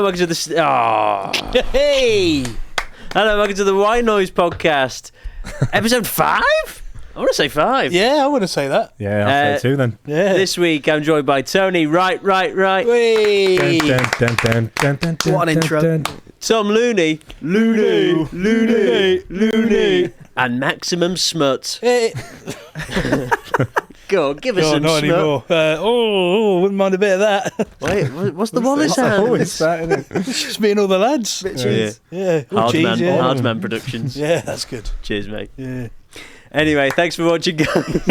welcome to the... Hey! Hello, welcome to the White Noise Podcast. Episode 5? I want to say 5. Yeah, I want to say that. Yeah, I'll say 2 then. Yeah. This week, I'm joined by Tony. Right. Hey! What an intro. Tom Looney. Looney. And Maximum Smut. Hey. Go on, give us some not smut. anymore. Wouldn't mind a bit of that. Wait, what's the Wallace hands? It's just me and all the lads. Yeah. All cheese, yeah. Hardman Productions. Yeah, that's good. Cheers, mate. Yeah. Anyway, thanks for watching, guys.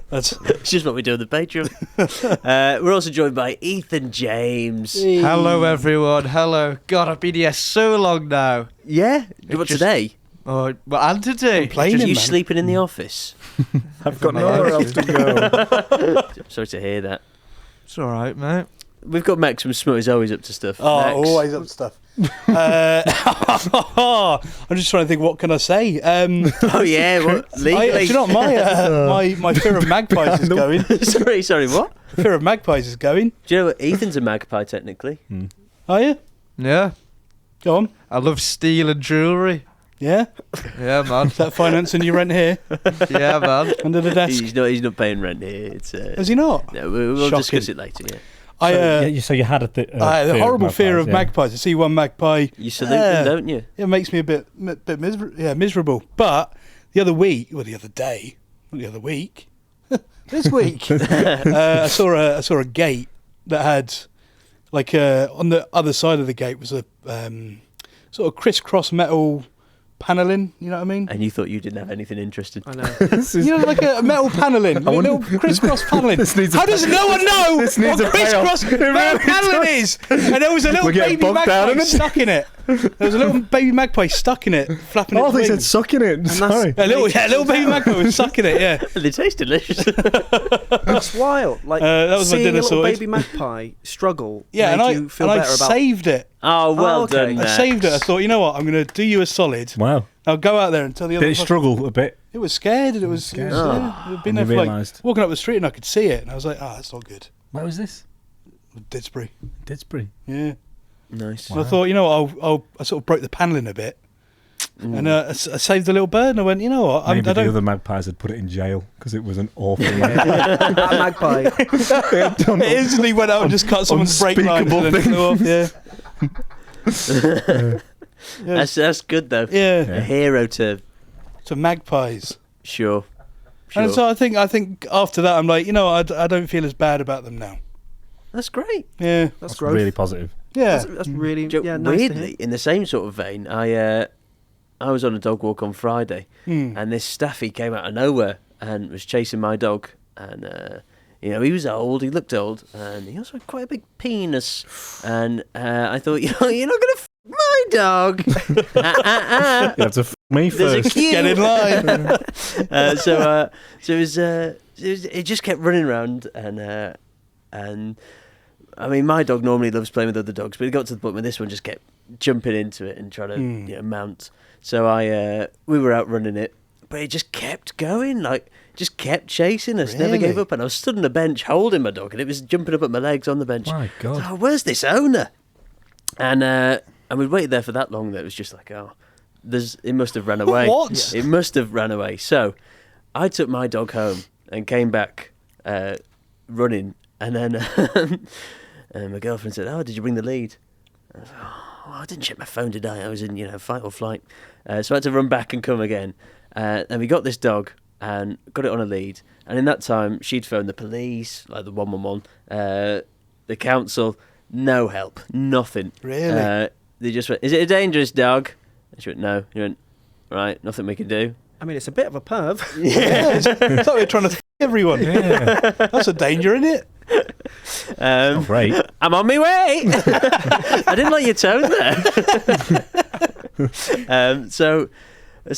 That's It's just what we do on the Patreon. We're also joined by Ethan James. Hello, everyone. Hello. God, I've been here so long now. Yeah? What, just- today? Oh, but and today. complaining, Just you man. sleeping in the office? I've got nowhere else to go. Sorry to hear that. It's all right, mate. We've got Maximum Smut, who's always up to stuff. Oh, Max. always up stuff. I'm just trying to think, what can I say? Oh, yeah, what? Do you Legally? know what my fear of magpies is going? sorry, what? Fear of magpies is going. Do you know what? Ethan's a magpie, technically. Are you? Yeah. Go on. I love steel and jewellery. Yeah? Yeah, man. Is that financing your rent here Yeah, man. under the desk? He's not paying rent here. It's Is he not? No, we'll Shocking. discuss it later, yeah. So you had I had a horrible fear of magpies. I see one magpie. You salute them, don't you? It makes me a bit miserable. But the other week, this week, I saw a gate that had, like, on the other side of the gate was a sort of crisscross metal panelling. You know what I mean? And you thought you didn't have anything interesting. I know. You know, like a metal panelling, a little crisscross panelling. How does no one know what crisscross metal panelling is? And there was a little baby magpie stuck in it. There was a little baby magpie stuck in it, flapping its they wings. said sucking it. Sorry. A little baby magpie was sucking it, yeah. They taste delicious. That's wild. Like That was my seeing dinner a little sorted. baby magpie struggle Yeah, made you feel I better about. saved it. Oh, well okay. done, I Max. saved it. I thought, you know what, I'm going to do you a solid. Wow. I'll go out there and tell the other Did it struggle a bit? It was scared. It was scared. yeah, it'd been And there you for realised. walking up the street and I could see it. And I was like, that's not good. Where was this? Didsbury. Didsbury. Yeah. Nice. And I thought, you know what, I sort of broke the panelling a bit. And I saved the little bird and I went, you know what, Maybe I the don't... other magpies had put it in jail because it was an awful That magpie. They had done It instantly went out and just cut someone's brake lines and then it flew off. Yeah. That's good, though. Yeah. A hero to... To magpies. Sure. And so I think after that I'm like, you know, I don't feel as bad about them now. That's great. Yeah. That's growth. really positive. Yeah. That's really Nice nice to weirdly, hear. in the same sort of vein, I was on a dog walk on Friday, and this staffy came out of nowhere and was chasing my dog. And he was old. He looked old, and he also had quite a big penis. And I thought, you're not going to f my dog. You have to me There's a first. queue. Get in line. So it just kept running around, and I mean, my dog normally loves playing with other dogs, but it got to the point where this one just kept jumping into it and trying to mount. So we were out running it, but it just kept going, like just kept chasing us, never gave Really? up. And I was stood on a bench holding my dog, and it was jumping up at my legs on the bench. My God. Oh, where's this owner? And we waited there for that long that it was just like, it must have ran away. What? It must have ran away. So I took my dog home and came back running, and then my girlfriend said, "Oh, did you bring the lead?" I was like, "Oh, I didn't check my phone, did I? I was in, fight or flight." So I had to run back and come again. And we got this dog and got it on a lead. And in that time, she'd phoned the police, like the 111, the council. No help, nothing. Really? They just went, "Is it a dangerous dog?" And she went, "No." He went, "Right, nothing we can do." I mean, it's a bit of a perv. Yeah. It's like we're trying to everyone. Yeah. That's a danger, isn't it? Great. I'm on my way. I didn't like your tone there. So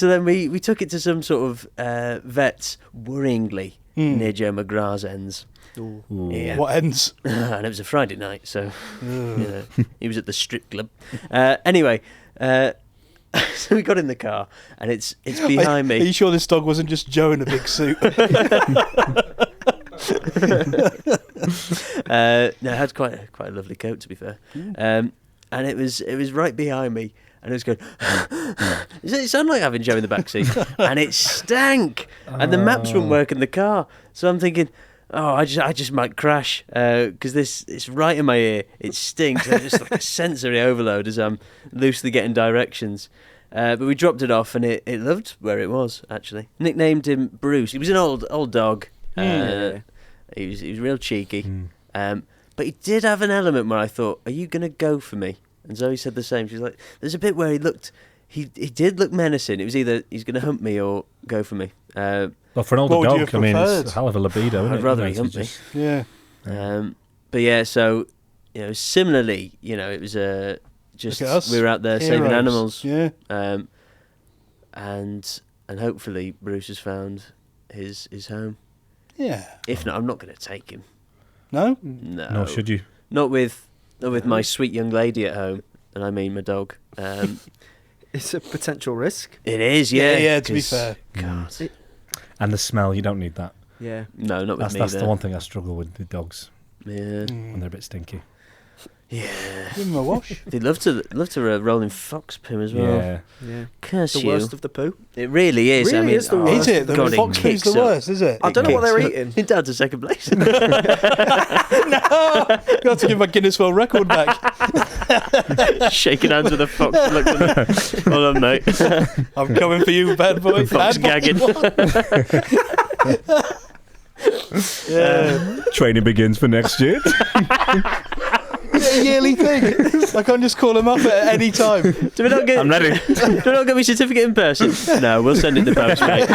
then we took it to some sort of vets, worryingly near Joe McGrath's ends. Ooh. Yeah. What ends? And it was a Friday night, so he was at the strip club. Anyway, so we got in the car, and it's behind Are me. you sure this dog wasn't just Joe in a big suit? No, it had quite a lovely coat, to be fair. And it was right behind me, and it was going. It sounded like having Joe in the backseat, and it stank, and the maps wouldn't work in the car. So I'm thinking, oh, I just might crash because it's right in my ear. It stinks. It's just like a sensory overload as I'm loosely getting directions. But we dropped it off, and it loved where it was, actually. Nicknamed him Bruce. He was an old dog. He was real cheeky. But he did have an element where I thought, are you going to go for me? And Zoe said the same. She's like, there's a bit where he did look menacing. It was either he's going to hunt me or go for me. Well, for an older What would you dog, have I mean, it's preferred? a hell of a libido, isn't it? I'd rather he You know, hunt me. it's just- Yeah. But yeah, so, similarly, it was just Look at us, we were out there saving heroes. animals. Yeah. And hopefully Bruce has found his home. Yeah. If not, I'm not going to take him. No? No. Nor should you. Not with my sweet young lady at home, and I mean my dog. It's a potential risk. It is, yeah. Yeah, to be 'cause- fair. God. And the smell, you don't need that. Yeah. No, not with me. That's there. the one thing I struggle with dogs Yeah. when they're a bit stinky. Yeah. Give him a wash. They'd love to roll in fox poo as well. Yeah. Yeah. Curse The you. worst of the poo. It really is. Really I mean, is the oh, worst. Is it? The God, fox it poo's the kicks up. worst, is it? I don't know what they're Kicks eating. up. Down to second place. No! Got to give my Guinness World Record back. Shaking hands with a fox. Look at me. Hold on, mate. I'm coming for you, bad boy. Fox Bad boy. gagging. Yeah. Training begins for next year. A yearly thing. I can't just call him up at any time. Do we not get? I'm ready. Do we not get my certificate in person? No, we'll send it in the post, mate.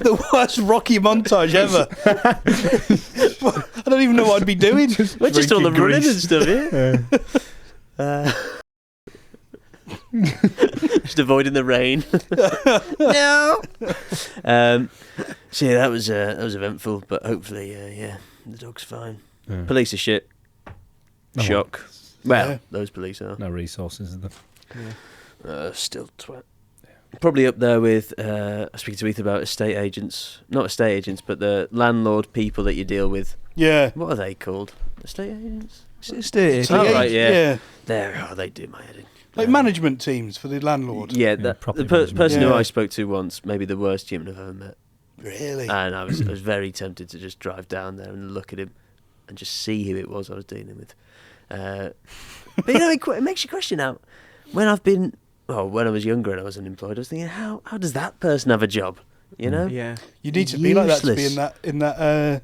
The worst Rocky montage ever. I don't even know what I'd be doing. We're just all the drinking running and grease. stuff, yeah. Just avoiding the rain. No. So yeah, that was eventful, but hopefully, the dog's fine. Yeah. Police are shit. Oh, Shock. Well, Yeah. those police are. No resources, is there? Still twat. Probably up there with speaking to Ethan about estate agents. Not estate agents, but the landlord people that you deal with. Yeah. What are they called? Estate agents? Estate Oh, right, yeah. Yeah. They do my head in. Like management teams for the landlord. Yeah, Yeah, the property management. person who Yeah. I spoke to once, maybe the worst human I've ever met. Really? And I was very tempted to just drive down there and look at him and just see who it was I was dealing with. But it makes you question now. When I was younger and I was unemployed, I was thinking, how does that person have a job? You know? Yeah. You need to be like that to be Useless. in that.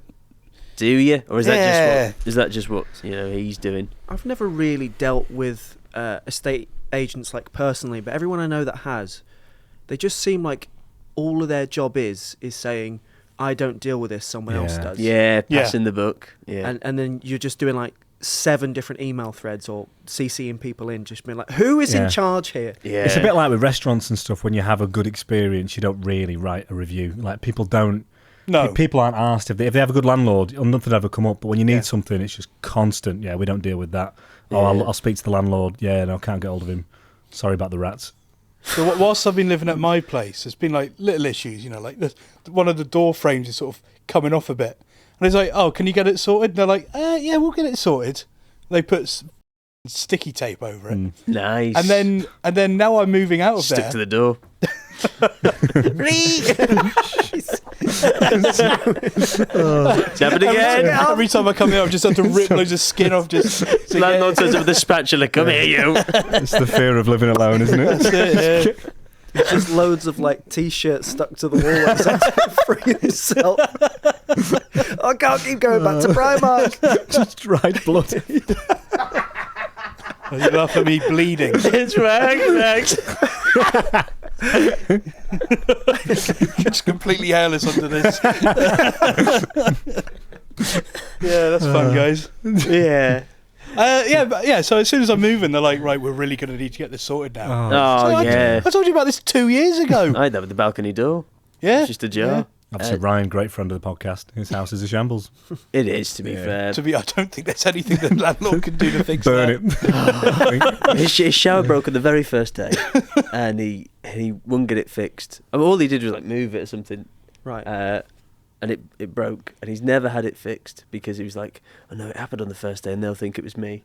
Do you, or is Yeah. that just what he's doing? I've never really dealt with estate agents like personally, but everyone I know that has, they just seem like all of their job is saying, I don't deal with this, someone else Yeah. does. Yeah, Yeah. passing the book. Yeah. And then you're just doing like 7 different email threads or CCing people in, just being like, who is Yeah. in charge here? yeah. It's a bit like with restaurants and stuff. When you have a good experience, you don't really write a review. Like people don't. No. People aren't asked if they have a good landlord. Nothing ever come up. But when you need Yeah. something, it's just constant. Yeah, we don't deal with that. Yeah. Oh, I'll speak to the landlord. Yeah, no, can't get hold of him. Sorry about the rats. So whilst I've been living at my place, there's been like little issues, like one of the door frames is sort of coming off a bit. And it's like, oh, can you get it sorted? And they're like, yeah, we'll get it sorted. They put sticky tape over it. Nice. And then now I'm moving out of Stick there. to the door. It's happened again. Every time I come here, I've just had to rip loads of skin off. Just to Landlord turns up with a spatula. Come here, you. It's the fear of living alone, isn't it? That's it, yeah. It's just loads of like t-shirts stuck to the wall like to free himself. I can't keep going back to Primark. Just dried blood. You laugh at me bleeding. It's rags. Just completely hairless under this. Yeah, that's fun, guys. Yeah. So as soon as I'm moving, they're like, right, we're really going to need to get this sorted now. Oh, So yeah. I told you about this 2 years ago. I had that with the balcony door. Yeah. It's just a jar. Obviously, Ryan, great friend of the podcast. His house is a shambles. It is, to be Yeah. fair. I don't think there's anything the landlord can do to fix Burn that. it. His shower broke on the very first day, and he wouldn't get it fixed. I mean, all he did was like move it or something. Right. and it broke, and he's never had it fixed because he was like, "Oh no, it happened on the first day, and they'll think it was me."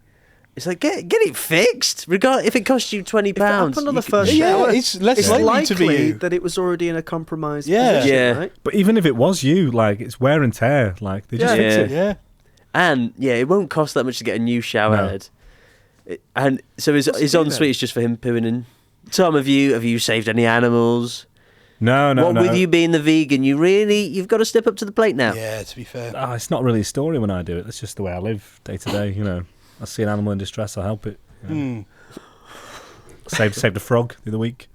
It's like get it fixed. Regard if it cost you £20. If it happened on the first Yeah, day, it's less it's likely to be likely you. that it was already in a compromised Yeah. position, Yeah. right? But even if it was you, like, it's wear and tear. Like, they just fix Yeah. it. Yeah. And it won't cost that much to get a new shower No. head. And so his What's he do ensuite is just for him pooing in. Tom, have you saved any animals? No. With you being the vegan, you've got to step up to the plate now. Yeah, to be fair. It's not really a story when I do it. That's just the way I live day to day. You know, I see an animal in distress, I help it. You know. Saved a frog the other week.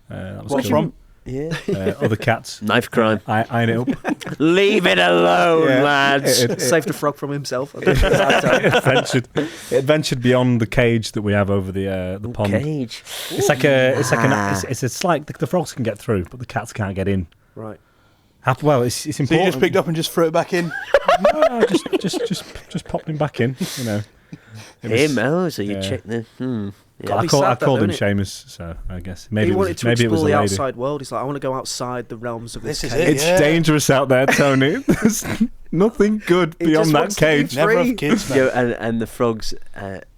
That was What cool. from? Yeah. Other cats. Knife crime. I iron it up. Leave it alone, Yeah. lads. Saved a frog from himself. I don't know. It ventured beyond the cage that we have over the pond. Cage. It's like it's like the frogs can get through, but the cats can't get in. Right. Well, it's So you important. just picked up and just threw it back in? No, just popped him back in. You know. So you yeah. check the. Yeah. I be called sad though, him won't it? Seamus, so I guess maybe He it wanted was, to maybe it was explore a the lady. outside world. He's like, I want to go outside the realms of this This is cage. it. It's Yeah. dangerous out there, Tony. There's nothing good He beyond just that wants to be cage. free. Never have kids, man. And the frogs.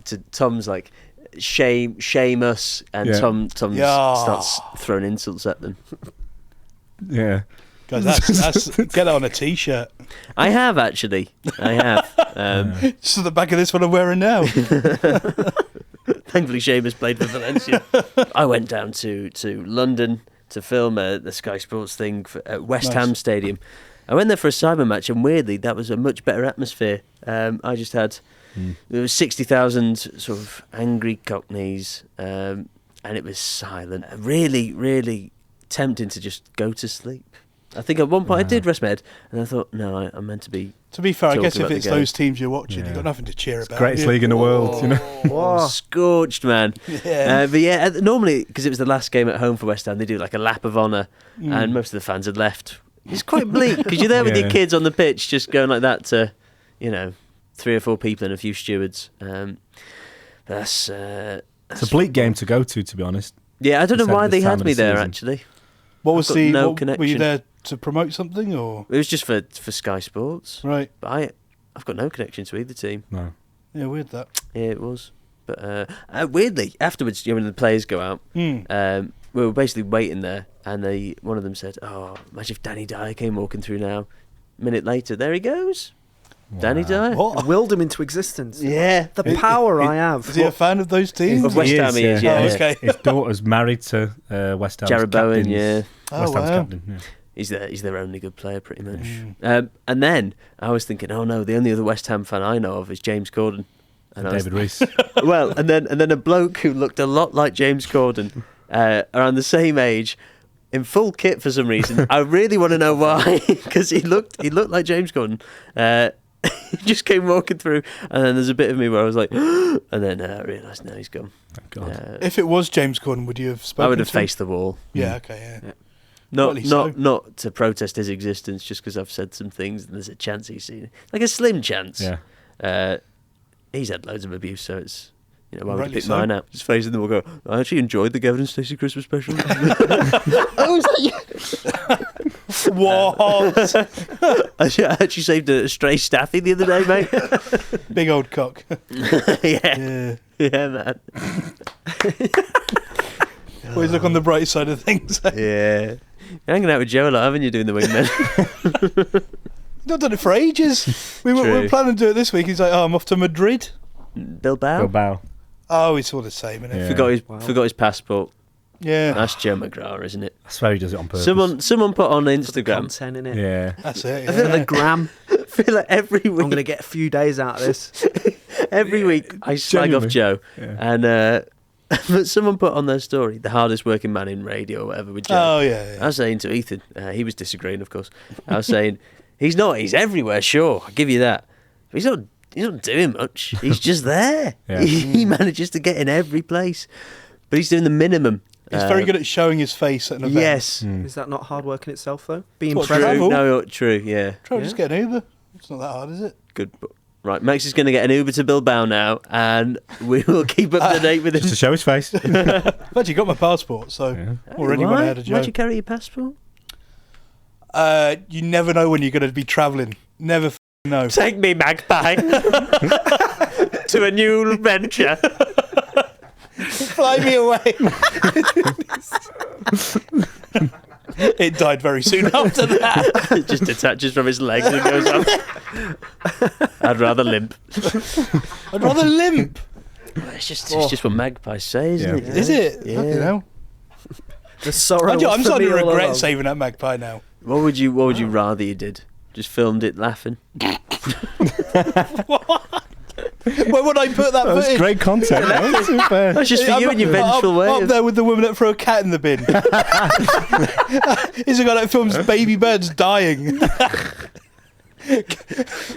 To Tom's like, shame us, and Yeah. Tom Yeah. starts throwing insults at them. Yeah. Guys, that's get that on a t-shirt. I have actually. I have. Just the back of this one I'm wearing now. Thankfully, Seamus played for Valencia. I went down to London to film the Sky Sports thing at West Nice. Ham Stadium. I went there for a cyber match, and weirdly, that was a much better atmosphere. I just had there was 60,000 sort of angry Cockneys, and it was silent. Really, really tempting to just go to sleep. I think at one point I did rest my head, and I thought, no, I'm meant to be. To be fair, I Talking guess if about the it's game. those teams you're watching, Yeah. you've got nothing to cheer about. Greatest league in the world, you know. Scorched, man. Yeah. But yeah, normally, because it was the last game at home for West Ham, they do like a lap of honour, and most of the fans had left. It's quite bleak, because you're there with your Yeah. kids on the pitch, just going like that to, 3 or 4 people and a few stewards. That's It's a bleak game to go to be honest. yeah, I don't know This why time they of had the me there, season. actually. What was I've got no were you connection. there to promote something, or It was just for Sky Sports. right? But I've got no connection to either team. No. Yeah, weird that. Yeah, it was. But weirdly, afterwards, when the players go out, we were basically waiting there, and one of them said, "Oh, imagine if Danny Dyer came walking through now." A minute later, there he goes, Danny Dyer. What? Willed him into existence. Yeah, The power I have. Is he a fan of those teams? Of West Ham, he is, yeah. Oh, okay. His daughter's married to West Ham's Jared Bowen, captain's- yeah. Oh, West Ham's wow. captain. Yeah. He's their only good player, pretty much. And then I was thinking, oh no, the only other West Ham fan I know of is James Corden. And I was David Rees. well, and then a bloke who looked a lot like James Corden, around the same age, in full kit for some reason. I really want to know why, because he looked like James Corden. He just came walking through, and then there's a bit of me where I was like, and then I realised, no, he's gone. Thank God. If it was James Corden, would you have spoken? I would have to him? faced the wall. Yeah. Okay. Yeah. Not Rightly so. not to protest his existence, just because I've said some things and there's a chance he's seen it. Like a slim chance. Yeah. He's had loads of abuse, so it's why would I Rightly pick so. mine out? Just facing them will go, I actually enjoyed the Gavin and Stacey Christmas special. Oh, is that you? What? I actually saved a stray staffy the other day, mate. Big old cock. Yeah, man. Always look on the bright side of things. Yeah. You're hanging out with Joe a lot, haven't you, doing the wingman? Not done it for ages. We were planning to do it this week. He's like, "Oh, I'm off to Madrid." Bilbao? Bilbao. Oh, it's all the same, isn't it? Yeah. Forgot his passport. Yeah, That's Joe McGrath, isn't it? I swear he does it on purpose. Someone put on The Instagram. content in it. Yeah. that's it. I feel like Yeah. the gram. I feel like every I'm week, going to get a few days out of this. every week I slag off Genuinely. Joe, Yeah. and but someone put on their story the hardest working man in radio or whatever with Joe. Oh yeah. I was saying to Ethan, he was disagreeing, of course. I was saying he's everywhere, sure, I'll give you that. But he's not doing much. He's just there. Yeah. He manages to get in every place, but he's doing the minimum. He's very good at showing his face at an event. Yes. Is that not hard work in itself, though? Being What, present. travel? No, true. Yeah. Try just get an Uber. It's not that hard, is it? Good. Right, Max is going to get an Uber to Bilbao now, and we will keep up to date with him. Just to show his face. I've actually got my passport, so Yeah. already Why? went ahead of Joe. Why'd you carry your passport? You never know when you're going to be travelling. Never know. Take me, magpie, to a new venture. Fly me away. It died very soon after that. It just detaches from his legs and goes up. I'd rather limp. I'd rather limp. It's just what magpies say, isn't it? Is it? Yeah. You know. The sorrow. I'm starting to all regret along. saving that magpie now. What would you rather you did? Just filmed it laughing. Where would I put that That was footage? great content. Right? Super. That's just for you and your vengeful way. Up there with the woman that threw a cat in the bin. He's the guy that films baby birds dying.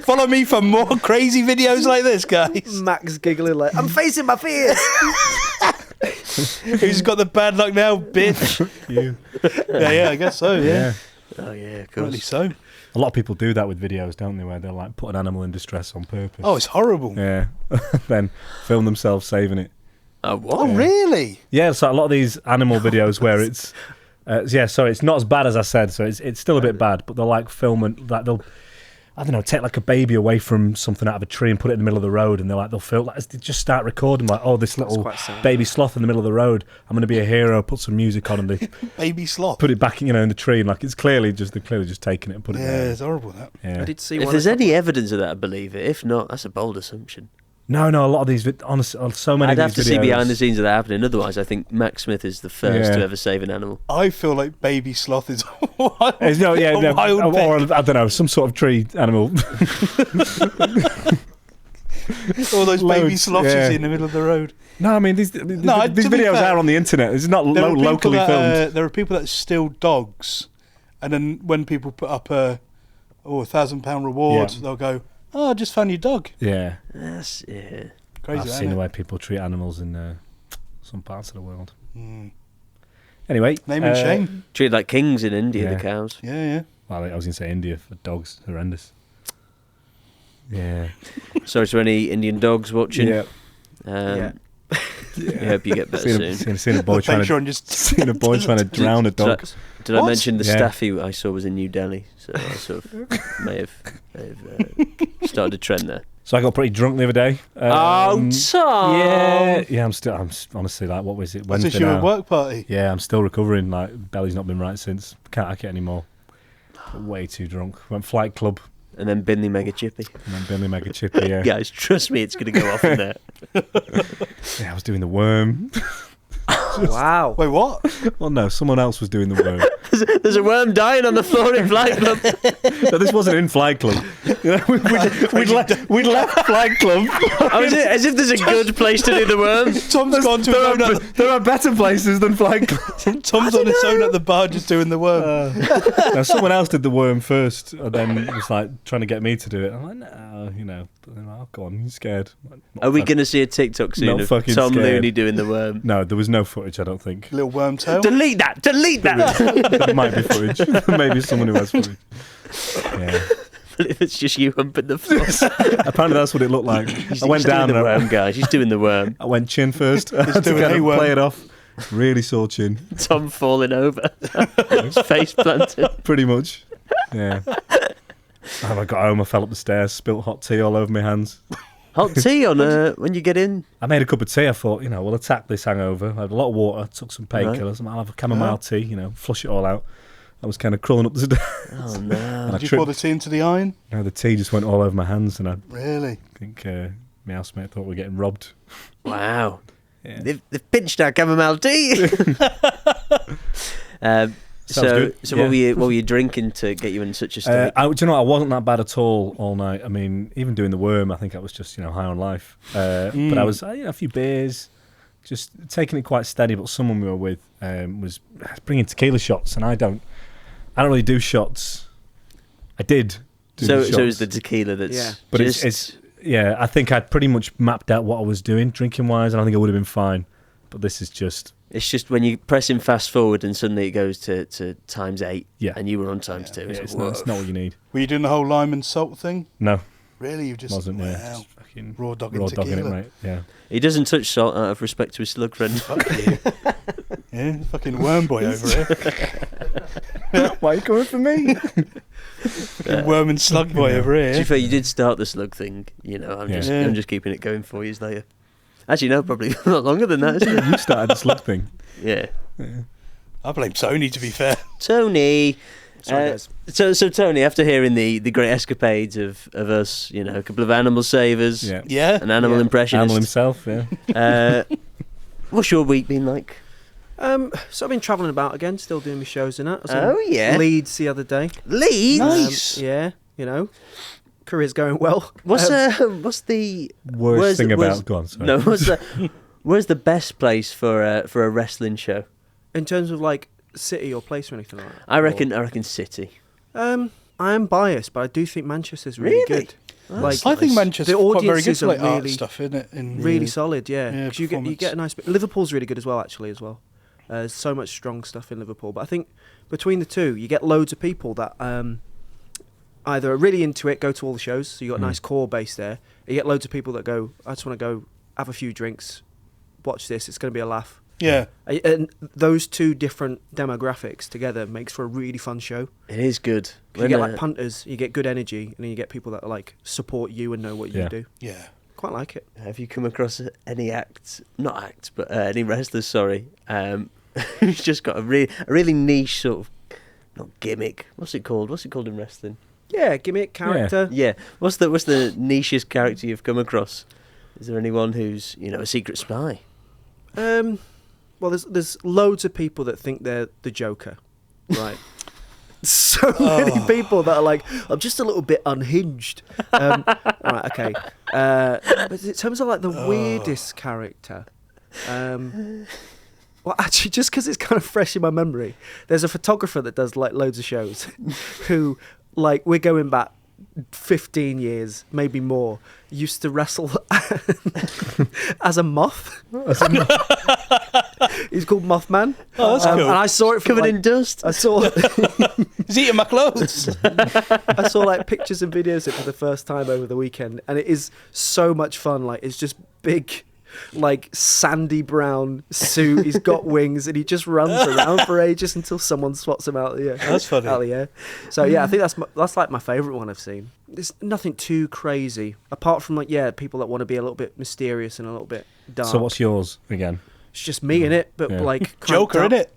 Follow me for more crazy videos like this, guys. Max giggling like, I'm facing my fears. Who's got the bad luck now, bitch? You. Yeah, I guess so, yeah. Oh yeah, of Probably course. so. A lot of people do that with videos, don't they? Where they'll like put an animal in distress on purpose. Oh, it's horrible. Yeah. Then film themselves saving it. Oh what? Oh, really? Yeah, so a lot of these animal videos where it's it's not as bad as I said, so it's still a bit bad, but they'll like film and like they'll take like a baby away from something out of a tree and put it in the middle of the road, and they'll film like they just start recording like, oh, this little quite sad. baby sloth in the middle of the road, I'm going to be a hero, put some music on, and they Baby sloth. put it back in the tree, and like they're clearly just taking it and put it Yeah, there. it's horrible, that. Yeah. I did see If one. there's any evidence of that, I believe it. If not, that's a bold assumption. No, a lot of these, honestly, so many I'd of have these to see videos- behind the scenes of that happening. Otherwise, I think Max Smith is the first Yeah. to ever save an animal. I feel like baby sloth is wild, It's no, yeah, a no, wild or pick. I don't know, some sort of tree animal. All those baby Loads, sloths you yeah. see in the middle of the road. No, I mean these to videos be fair, are on the internet. It's not There are people locally that, filmed. there are people that steal dogs, and then when people put up a £1,000 reward, Yeah. they'll go, "Oh, I just found your dog." Yeah, That's yeah. Crazy, I've isn't seen the it? way people treat animals in some parts of the world. Mm. Anyway, Name and shame. Treated like kings in India, Yeah. the cows. Yeah. Well, I was going to say India for dogs, horrendous. Yeah, Sorry to any Indian dogs watching. yeah. I hope you get better soon. Seen a boy trying Patreon to just seen a boy trying to drown a dog. Did I What? mention the Yeah. staffy I saw was in New Delhi? So I sort of may have started a trend there. So I got pretty drunk the other day. Tom! Yeah. I'm honestly like, what was it? Was Wednesday this your now. work party? Yeah, I'm still recovering. Like, belly's not been right since. Can't hack it anymore. Way too drunk. Went Flight Club And then Binley Mega Chippy. and then Billy Mega Chippy. Yeah. Guys, trust me, it's going to go off in there. Yeah, I was doing the worm. Wow. Wait, what? Well, no, someone else was doing the worm. There's a worm dying on the floor in Flight Club. No, this wasn't in Flight Club. We'd left Flight Club. As if there's a good place to do the worm. Tom's gone to his own. There are better places than Flight Club. Tom's on his own at the bar just doing the worm. No, someone else did the worm first, and then was like trying to get me to do it. I'm like, no, But then, oh, go on, you're scared. Like, not Are we fuck- going to see a TikTok soon Not of fucking Tom scared. Looney doing the worm? No, there was no footage. I don't think. Little worm tail. Delete that! Delete that! There might be footage. Maybe someone who has footage. Yeah. If it's just you humping the floor. Apparently that's what it looked like. I went He's down doing and the I, worm, guys. He's doing the worm. I went chin first. I had to doing kind a of worm. play it off. Really sore chin, Tom falling over. His face planted. pretty much. Yeah. And I got home, I fell up the stairs, spilt hot tea all over my hands. Hot tea on when you get in. I made a cup of tea. I thought, we'll attack this hangover. I had a lot of water, took some Right. painkillers. I'll have a chamomile tea, flush it all out. I was kind of crawling up the stairs. Oh no. And I Did you pour tripped. the tea into the iron? No, the tea just went all over my hands, and I Really? think my housemate thought we were getting robbed. Wow. Yeah. They've pinched our chamomile tea. Sounds good. So Yeah. what were you drinking to get you in such a state? Do you know what? I wasn't that bad at all night. I mean, even doing the worm, I think I was just high on life. But I was a few beers, just taking it quite steady. But someone we were with was bringing tequila shots, and I don't really do shots. I did. Do So the shots. it's the tequila that's Yeah. But just, it's I think I'd pretty much mapped out what I was doing drinking wise, and I think I would have been fine. But this is just it's just when you press him fast forward and suddenly it goes to ×8. Yeah. And you were on ×2. it's It's not what you need. Were you doing the whole lime and salt thing? No, Really? You just wasn't. Yeah, wow. just fucking Raw dogging raw dogging it, tequila. mate. Yeah. He doesn't touch salt out of respect to his slug friend. Fuck you. Yeah, fucking worm boy over here. Why are you coming for me? Worm and slug boy over here. To be fair, you did start the slug thing. I'm just keeping it going 4 years later. Actually, no, probably a lot longer than that, isn't it? You started the slug thing. Yeah. I blame Tony, to be fair. Tony. Sorry, guys. So Tony, after hearing the great escapades of us, a couple of animal savers, Yeah. an animal impressionist, Animal himself, yeah. What's your week been like? So I've been travelling about again, still doing my shows and that. I was in Leeds the other day. Leeds? Nice. Yeah, career's going well. What's the Worst thing about... Go on, sorry. No, where's the best place for a wrestling show? In terms of like city or place or anything like that? I reckon City. I am biased, but I do think Manchester's really good. Like, I think Manchester's the quite very good audiences for like are art really, stuff, isn't it? really solid, yeah. 'Cause you performance. get a nice bit. Liverpool's really good as well. There's so much strong stuff in Liverpool, but I think between the two, you get loads of people that either are really into it, go to all the shows, so you got a nice core base there. You get loads of people that go, I just want to go have a few drinks, watch this, it's going to be a laugh. Yeah. And those two different demographics together makes for a really fun show. It is good. You get like punters, you get good energy, and then you get people that like support you and know what you do. Yeah. Quite like it. Have you come across any any wrestlers? Sorry, who's just got a really niche sort of not gimmick. What's it called? What's it called in wrestling? Yeah, gimmick, character. Yeah. What's the nichest character you've come across? Is there anyone who's a secret spy? Well, there's loads of people that think they're the Joker, right? So many people that are like, I'm just a little bit unhinged. Right, okay. But in terms of like the weirdest character, well, actually, just because it's kind of fresh in my memory, there's a photographer that does like loads of shows, who like we're going back 15 years, maybe more, used to wrestle as a moth. He's called Moth Man. Oh, that's cool. And I saw it from, Covered in dust. I saw He's eating my clothes. I saw like pictures and videos of it for the first time over the weekend, and it is so much fun. Like, it's just big, like sandy brown suit. He's got wings, and he just runs around for ages until someone swats him out of the air. That's funny. Out of the air. So yeah, I think that's like my favourite one I've seen. There's nothing too crazy apart from like people that want to be a little bit mysterious and a little bit dark. So what's yours again? It's just me in it, but like Joker in it.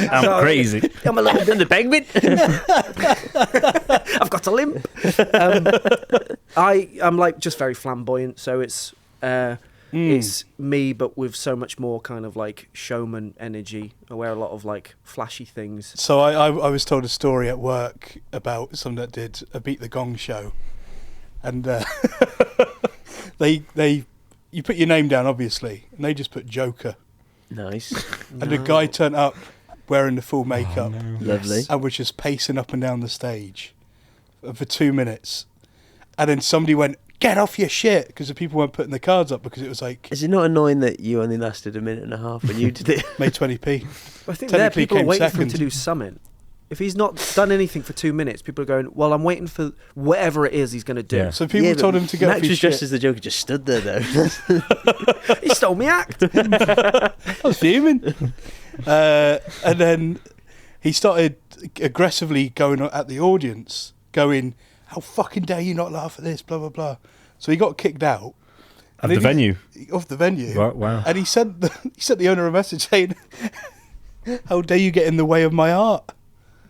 I'm crazy. I'm a little bit in the penguin. I've got a limp. I'm like just very flamboyant, so it's me, but with so much more kind of like showman energy. I wear a lot of like flashy things. So I was told a story at work about someone that did a Beat the Gong show, and you put your name down, obviously, and they just put Joker. Nice. And a guy turned up wearing the full makeup. Oh, no. Lovely. And was just pacing up and down the stage for 2 minutes. And then somebody went, get off your shit, because the people weren't putting the cards up, because it was like... Is it not annoying that you only lasted a minute and a half when you did it? Made 20p. I think Technically people are came waiting for him second. to do something. If he's not done anything for 2 minutes, people are going, well, I'm waiting for whatever it is he's going to do. Yeah. So people told him to get off Max his was dressed shit. as the Joker, just stood there though. He stole me act. I was fuming. And then he started aggressively going at the audience, going, how fucking dare you not laugh at this, blah, blah, blah. So he got kicked out. Of the venue? Off the venue. Wow. And he sent the owner a message saying, how dare you get in the way of my art?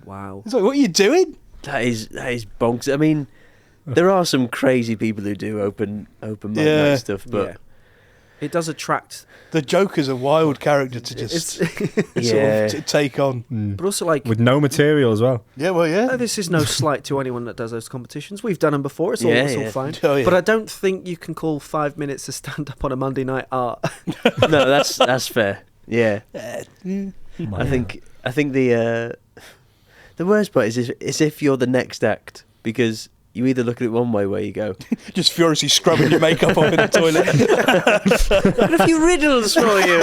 Wow. He's like, what are you doing? That is bonks. I mean, there are some crazy people who do open mic night stuff, but it does attract. The Joker's a wild character to just yeah. sort of take on. But also like... With no material as well. Yeah, well, yeah. This is no slight to anyone that does those competitions. We've done them before. It's all fine. Oh, yeah. But I don't think you can call 5 minutes to stand up on a Monday night art. No, that's fair. Yeah. I think the worst part is if you're the next act, because you either look at it one way where you go, just furiously scrubbing your makeup off in the toilet. got a few riddles for you.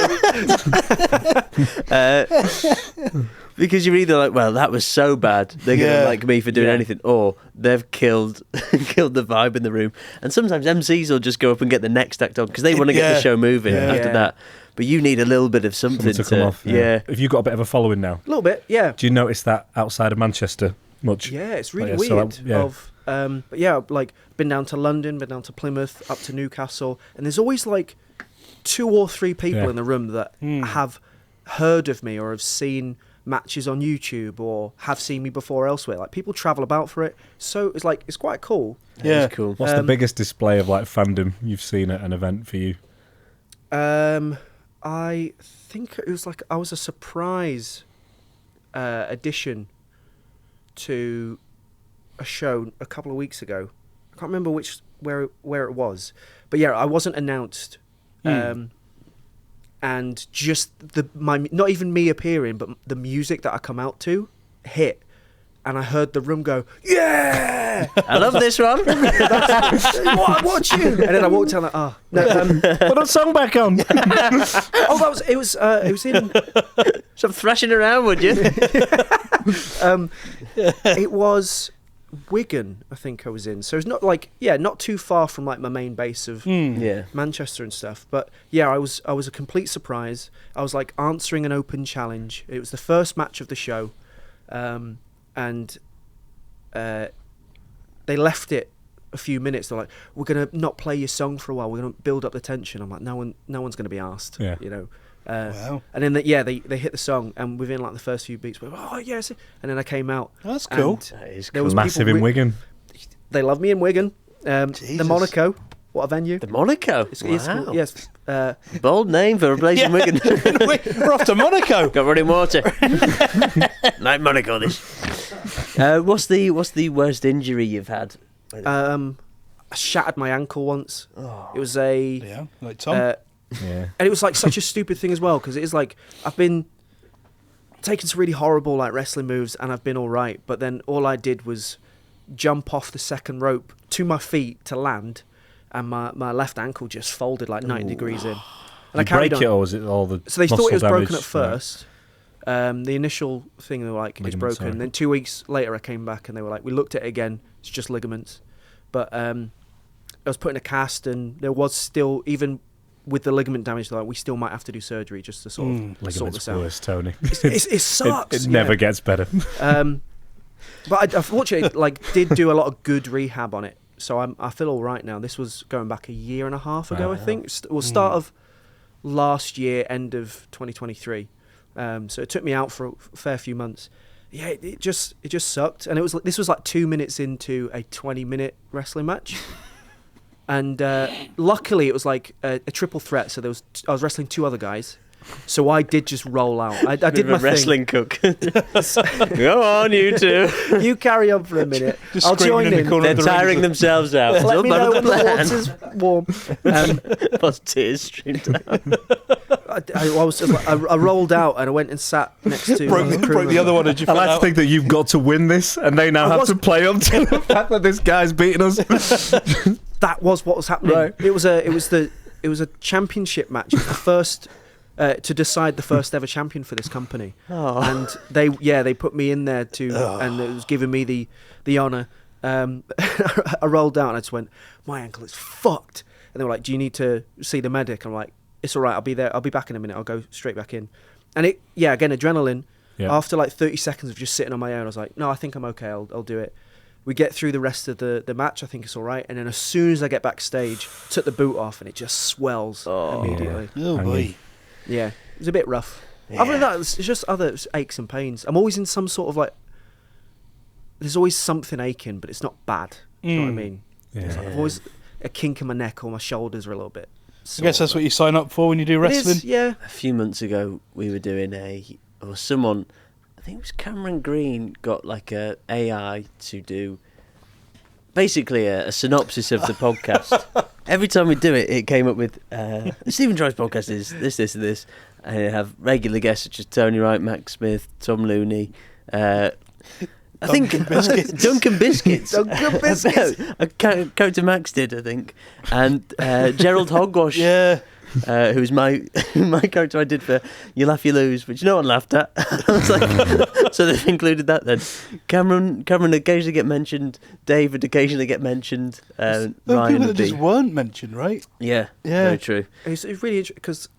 Because you're either like, well, that was so bad, they're going to like me for doing anything, or they've killed the vibe in the room. And sometimes MCs will just go up and get the next act on because they want to get the show moving after that. but you need a little bit of something to come off. Yeah. Have you got a bit of a following now? A little bit, yeah. Do you notice that outside of Manchester much? Yeah, it's really Yeah, weird. so But yeah, like been down to London, been down to Plymouth, up to Newcastle, and there's always like 2 or 3 people in the room that have heard of me or have seen matches on YouTube or have seen me before elsewhere. Like people travel about for it, so it's quite cool. Yeah, It's cool. What's the biggest display of like fandom you've seen at an event for you? I think it was like I was a surprise addition to a show a couple of weeks ago. I can't remember where it was, but yeah, I wasn't announced, and just not even me appearing, but the music that I come out to hit, and I heard the room go, "Yeah, I love this one." what I'm watching," and then I walked down like, "Oh no." Put that song back on. It was in. Stop thrashing around, would you? It was Wigan, I think I was in. So it's not not too far from like my main base of Manchester and stuff. But yeah, I was a complete surprise. I was like answering an open challenge. It was the first match of the show, and they left it a few minutes. They're like, "We're gonna not play your song for a while. We're gonna build up the tension." I'm like, "No one's gonna be asked." Yeah. You know. Wow. And then they hit the song, and within like the first few beats, we're like, "Oh yes!" And then I came out. That's cool. and That is there cool. was Massive people in Wigan. They love me in Wigan. The Jesus. Monaco, what a venue! The Monaco. It's Wow. yes. Bold name for a place in Wigan. We're off to Monaco. Got running water. Like Monaco, this. What's the worst injury you've had? I shattered my ankle once. It was Yeah, like Tom. Yeah. and it was like such a stupid thing as well, because it is like I've been taking some really horrible like wrestling moves, and I've been all right, but then all I did was jump off the second rope to my feet to land, and my left ankle just folded like 90 degrees in. And I You carried break on. it, or was it all the So they thought it was muscle broken damage? at first. The initial thing, they were like, it's Ligaments, broken. sorry. Then 2 weeks later, I came back and they were like, we looked at it again. It's just ligaments. But I was put in a cast, and there was still, even with the ligament damage, like we still might have to do surgery just to sort of sort Ligaments this out. worse, Tony. It sucks. It never gets better. But I fortunately did do a lot of good rehab on it, so I feel all right now. This was going back a year and a half ago, I think. Start of last year, end of 2023. So it took me out for a fair few months. Yeah, it just sucked, and this was like 2 minutes into a 20-minute wrestling match, and luckily it was like a triple threat. So I was wrestling 2 other guys. So I did just roll out. I did my wrestling cook. Go on, you two. thing. You carry on for a minute. Just I'll screaming join in in. the corner They're of the tiring ring. themselves out. Let me know when the plan. water's warm. Plus tears streamed down. I rolled out and I went and sat next to broke the other one. Did you I find like to out? think that you've got to win this, and they now I have was- to play up to the fact that this guy's beating us. That was what was happening. Right. It was a championship match. It was the first to decide the first ever champion for this company. Oh. And they put me in there and it was giving me the honour. I rolled out and I just went, my ankle is fucked. And they were like, do you need to see the medic? I'm like, it's all right, I'll be there. I'll be back in a minute. I'll go straight back in. And again, adrenaline. Yeah. After like 30 seconds of just sitting on my own, I was like, no, I think I'm okay. I'll do it. We get through the rest of the match. I think it's all right. And then as soon as I get backstage, took the boot off and it just swells immediately. Oh boy. Yeah, it was a bit rough. Other than that, it's just other aches and pains. I'm always in some sort of there's always something aching, but it's not bad. You know what I mean? Yeah. I've always a kink in my neck or my shoulders are a little bit. I guess that's what you sign up for when you do It is, wrestling. yeah. A few months ago, we were doing someone, I think it was Cameron Green, got like a AI to do basically a synopsis of the podcast. Every time we do it, it came up with Stephen Troy's podcast is this, and this, and you have regular guests such as Tony Wright, Max Smith, Tom Looney. I think Duncan Biscuits. Duncan Biscuits. Character Max did, I think, and Gerald Hogwash. Yeah. Who's my character I did for You Laugh You Lose, which no one laughed at. I was like, so they've included that then. Cameron occasionally get mentioned. David occasionally get mentioned. There Ryan people would that just be. weren't mentioned, right? Yeah, Yeah. very true. It's really interesting because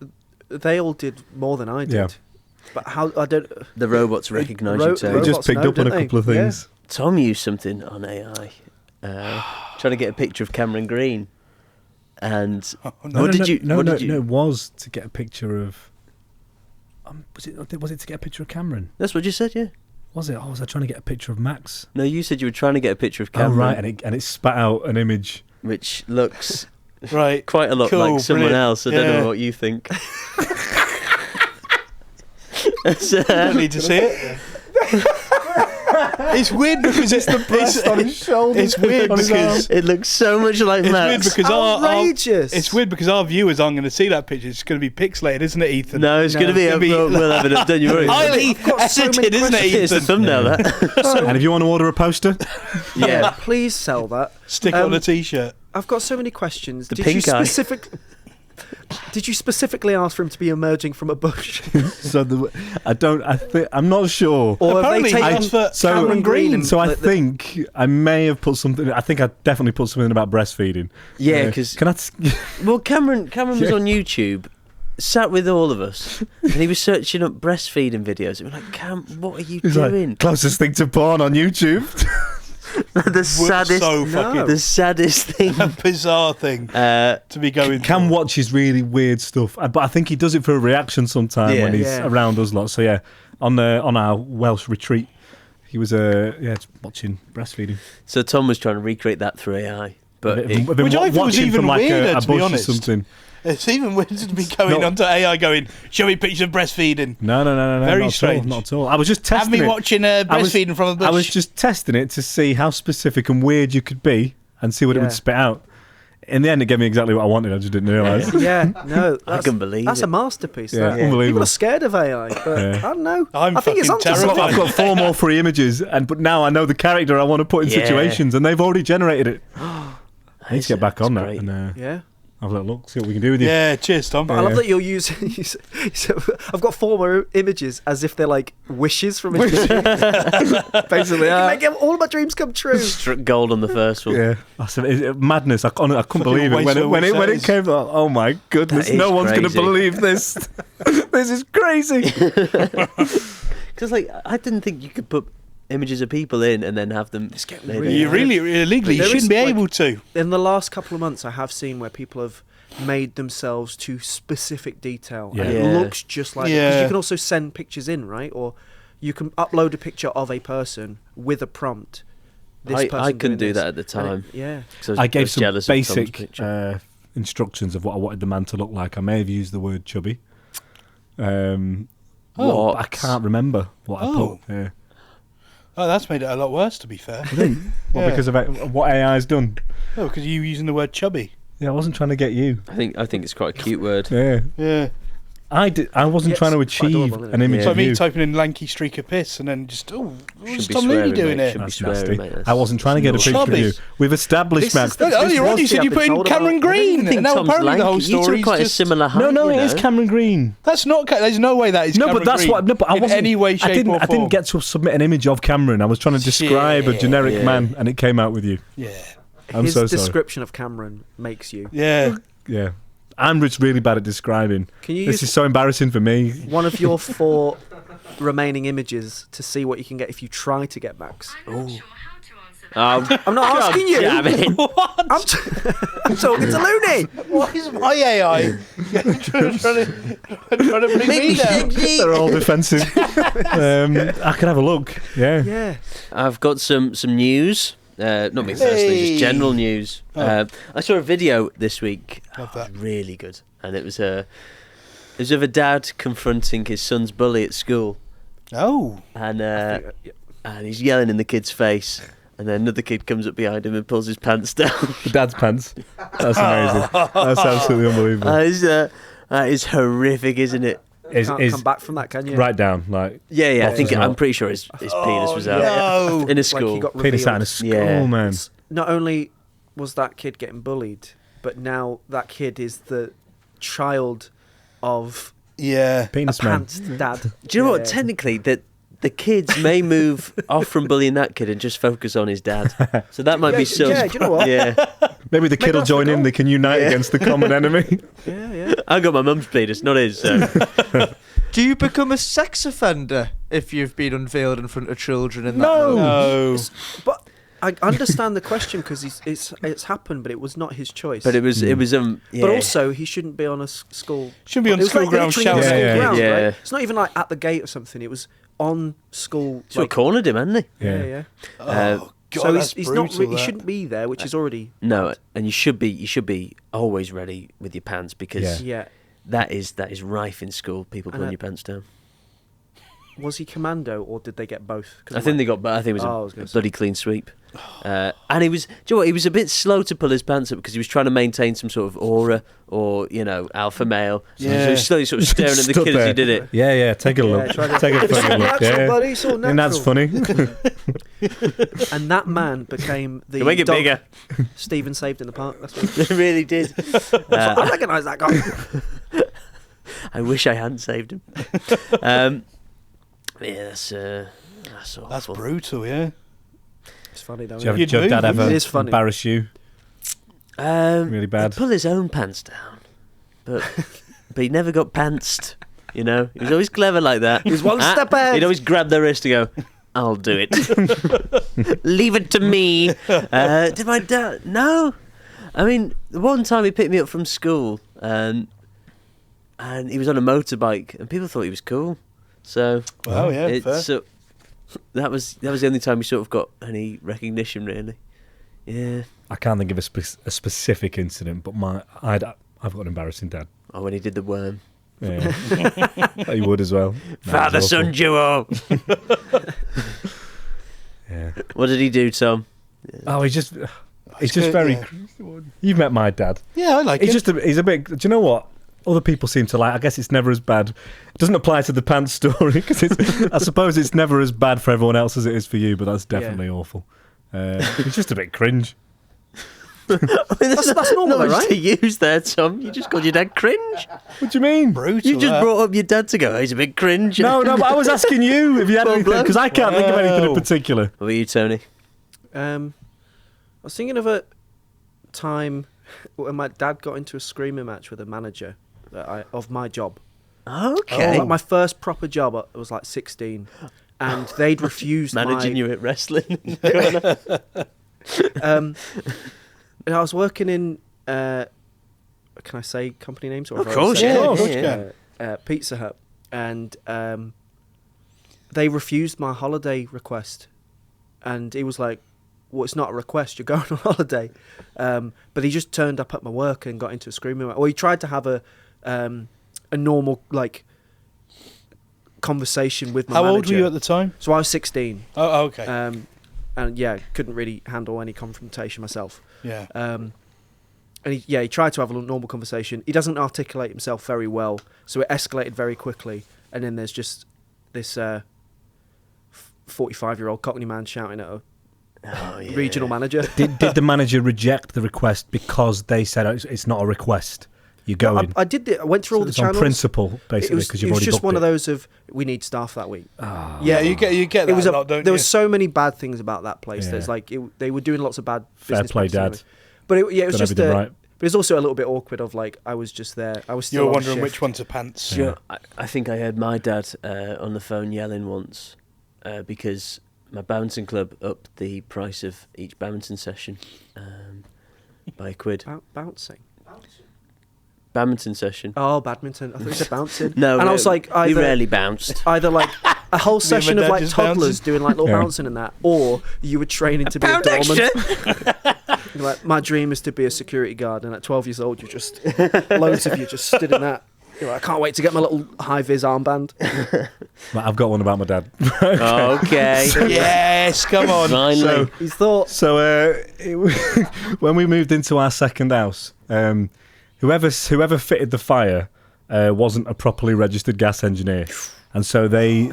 they all did more than I did. Yeah. But how I don't. The robots recognise you too. They just Robots picked know, up on a don't couple of they? things. Tom used something on AI, trying to get a picture of Cameron Green. And what did you? No, it was to get a picture of. Was it to get a picture of Cameron? That's what you said, yeah. Was it? Oh, was I trying to get a picture of Max? No, you said you were trying to get a picture of Cameron. Oh, right, and it spat out an image. Which looks Right. quite a lot Cool, like someone brilliant. else. I don't know what you think. I need to see it. It's weird because it's the breast on his shoulder. It's weird because it looks so much like it's Max. weird because Outrageous. it's weird because our viewers aren't going to see that picture. It's going to be pixelated, isn't it, Ethan? No, it's going to be. We'll have it up. Don't you worry. highly got so many edited, isn't it, It's the Ethan? thumbnail. That. And if you want to order a poster, Yeah. Please sell that. Stick it on a t-shirt. I've got so many questions. The pink eye. Did you specifically ask for him to be emerging from a bush? so I'm not sure. Or have Apparently they he taken asked for So- Cameron Green? And So I like, think I may have put something. I think I definitely put something about breastfeeding. Yeah, because Can I? well, Cameron was on YouTube, sat with all of us, and he was searching up breastfeeding videos. And we're like, Cam, what are you He's doing? like, closest thing to porn on YouTube. The saddest, so No. fucking the saddest thing. bizarre thing to be going Cam through. watches really weird stuff, but I think he does it for a reaction sometime Yeah. when he's Yeah. around us lot. So yeah, on our Welsh retreat, he was watching breastfeeding. So Tom was trying to recreate that through AI, but I've been Which I thought was watching even from like weirder, a to be bush or honest. something. It's even weird to be going No. onto AI going, show me pictures of breastfeeding. No. Very not strange. At all, not at all. I was just testing Have me it. watching breastfeeding from a bush. I was just testing it to see how specific and weird you could be and see what it Yeah. would spit out. In the end, it gave me exactly what I wanted. I just didn't realise. Yeah, no. I couldn't believe That's it. a masterpiece. Yeah, that. unbelievable. People are scared of AI, but Yeah. I don't know. I'm I think it's fucking onto something. terrified. I've got 4 more free images, but now I know the character I want to put in Yeah. situations, and they've already generated it. I need to get back on that great. and Yeah. have a little look, see what we can do with you. Yeah, cheers, Tom. But I love that you're using. So I've got 4 more images as if they're like wishes from his dream. Basically, make all my dreams come true. struck gold on the first one. Yeah, that's madness. I couldn't Fucking believe it waste when of all it says. came. Oh my goodness! That is No one's going to crazy. believe this. This is crazy. Because I didn't think you could put images of people in and then have them. really You really, illegally, you There shouldn't is, be like- able to. In the last couple of months, I have seen where people have made themselves to specific detail, and it Yeah. looks just like. Yeah. Because you can also send pictures in, right? Or you can upload a picture of a person with a prompt. This I person couldn't doing do this. that at the And time. yeah. 'Cause I gave was some jealous of Tom's basic picture. instructions of what I wanted the man to look like. I may have used the word chubby. What? But I can't remember what I Oh. put. Yeah. Oh, that's made it a lot worse, to be fair. Well, Yeah. because of what AI's done. Oh, because you using the word chubby. Yeah, I wasn't trying to get you. I think it's quite a cute word. Yeah. Yeah. I wasn't Yes, trying to it's quite achieve adorable, isn't an it? image It's like of me you. typing in lanky streak of piss and then just, what's Should be Tom Looney swearing, doing mate. it? Should be That's swearing, nasty. mate. That's I wasn't trying to get a picture of Chubby. you. We've established, This Max. is the- Oh, This you're was right. You the said you put in episode Cameron about- Green. I think And now Tom's apparently the whole lanky. You two story are quite a just... similar height. No, you it is know? Cameron Green. That's not... There's no way that is No, Cameron but that's Green what. No, but I in wasn't. any way, shape, or I didn't form. get to submit an image of Cameron. I was trying to describe a Shit. generic Yeah. man, and it came out with you. Yeah. I'm His so sorry. description of Cameron makes you. Yeah. Yeah, I'm just really bad at describing. Can you This use is so embarrassing for me. one of your 4 remaining images to see what you can get if you try to get Max? Oh. I'm not asking you. Damn it. I'm talking to Looney. Why is my AI trying to bring me down? They're all defensive. I could have a look. Yeah. Yeah. I've got some news. Not me personally, Hey. just general news. Oh. I saw a video this week. Love that. Really good, and it was of a dad confronting his son's bully at school, Oh. and he's yelling in the kid's face, and then another kid comes up behind him and pulls his pants down. The dad's pants. That's amazing. That's absolutely unbelievable. That is horrific, isn't it? Can't come back from that, can you? Right down, like Yeah. I Box think is I'm not- pretty sure his penis was out No. in a Like school. he got penis out in a revealed. school, Yeah. man. Not only was that kid getting bullied, but now that kid is the child of Yeah. a Penis man. pants dad. Do you know what? Yeah. Technically, the kids may move off from bullying that kid and just focus on his dad. So that might be some. Yeah, do you know what? Yeah. Maybe the kid will that's the join in. goal. They can unite against the common enemy. Yeah, yeah. I got my mum's penis, not his. So. Do you become a sex offender if you've been unveiled in front of children in that No. moment? But I understand the question because it's happened, but it was not his choice. But it was yeah. But also, he shouldn't be on a school. Shouldn't be on It was school like ground literally on shouting. school ground, Yeah. right? It's not even like at the gate or something. It was on school. So like, cornered him, hadn't he? Yeah. Oh, God, so that's he's brutal, not. He shouldn't be there, which is already no. And you should be always ready with your pants because that is rife in school. People pulling your pants down. Was he commando or did they get both? I think they got. I think it was a bloody clean sweep. And he was. Do you know what? He was a bit slow to pull his pants up because he was trying to maintain some sort of aura or alpha male. So he was slowly sort of staring at the kid as he did it. Yeah. Take a look. Take a fucking look. Buddy, it's all natural. And that's funny. And that man became the make it dog bigger. Stephen saved in the park. That's what It really did. I recognise that guy. I wish I hadn't saved him. Yeah, that's awful. That's brutal, yeah. It's funny though. Did your dad ever It is funny. embarrass you? Really bad? He'd pull his own pants down, but he never got pantsed. He was always clever like that. He was one step ahead. He'd always grab their wrist and go, "I'll do it. Leave it to me." Did my dad? No. I mean, the one time he picked me up from school, and he was on a motorbike, and people thought he was cool. So, fair. So that was the only time we sort of got any recognition, really. Yeah. I can't think of a specific incident, but I've got an embarrassing dad. Oh, when he did the worm. Yeah, he would as well. Father-son duo. Yeah. What did he do, Tom? Oh, he's just very. Yeah. You've met my dad. Yeah, I like He's it. he's a bit. Do you know what? Other people seem to like. I guess it's never as bad. It doesn't apply to the pants story because I suppose it's never as bad for everyone else as it is for you. But that's definitely awful. It's just a bit cringe. I mean, that's normal, though, right? to use there, Tom. You just called your dad cringe. What do you mean? Brutal. You just brought up your dad to go, "Oh, he's a bit cringe." No, but I was asking you if you had anything because I can't think of anything in particular. What about you, Tony? I was thinking of a time when my dad got into a screaming match with a manager of my job. Okay. Like my first proper job, I was like 16, and they'd refused managing you at wrestling. And I was working in. Can I say company names? Or Of course, yeah. Pizza Hut, and they refused my holiday request, and he was like, "Well, it's not a request. You're going on holiday." But he just turned up at my work and got into a screaming match. Or he tried to have a normal conversation with my manager. How old were you at the time? So I was 16. Oh, okay. And couldn't really handle any confrontation myself. Yeah. And he tried to have a normal conversation. He doesn't articulate himself very well, so it escalated very quickly. And then there's just this 45-year-old Cockney man shouting at a regional manager. Did the manager reject the request because they said it's not a request? You go in. I did. I went through all the channels. On principle, basically, because you've already booked it. It was just one of those of we need staff that week. Oh. Yeah, you get that a lot, don't you? There were so many bad things about that place. Yeah. There's they were doing lots of bad Fair business. play, Dad. Anyway. But it was just right. But it's also a little bit awkward of I was just there. I was still You were on wondering shift. which one's a pants. Yeah. I think I heard my dad on the phone yelling once because my badminton club upped the price of each badminton session by £1. Bouncing. Badminton session. Oh, badminton. I thought you said bouncing. No, and I was like, we rarely bounced. Either a whole session of dad just toddlers bouncing. doing little bouncing and that, or you were training to be a doorman. My dream is to be a security guard, and at 12 years old, you just loads of you just stood in that. You're like, I can't wait to get my little high vis armband. Right, I've got one about my dad. Okay. Yes, come on. Finally. He's thought. So when we moved into our second house, whoever fitted the fire wasn't a properly registered gas engineer, and so they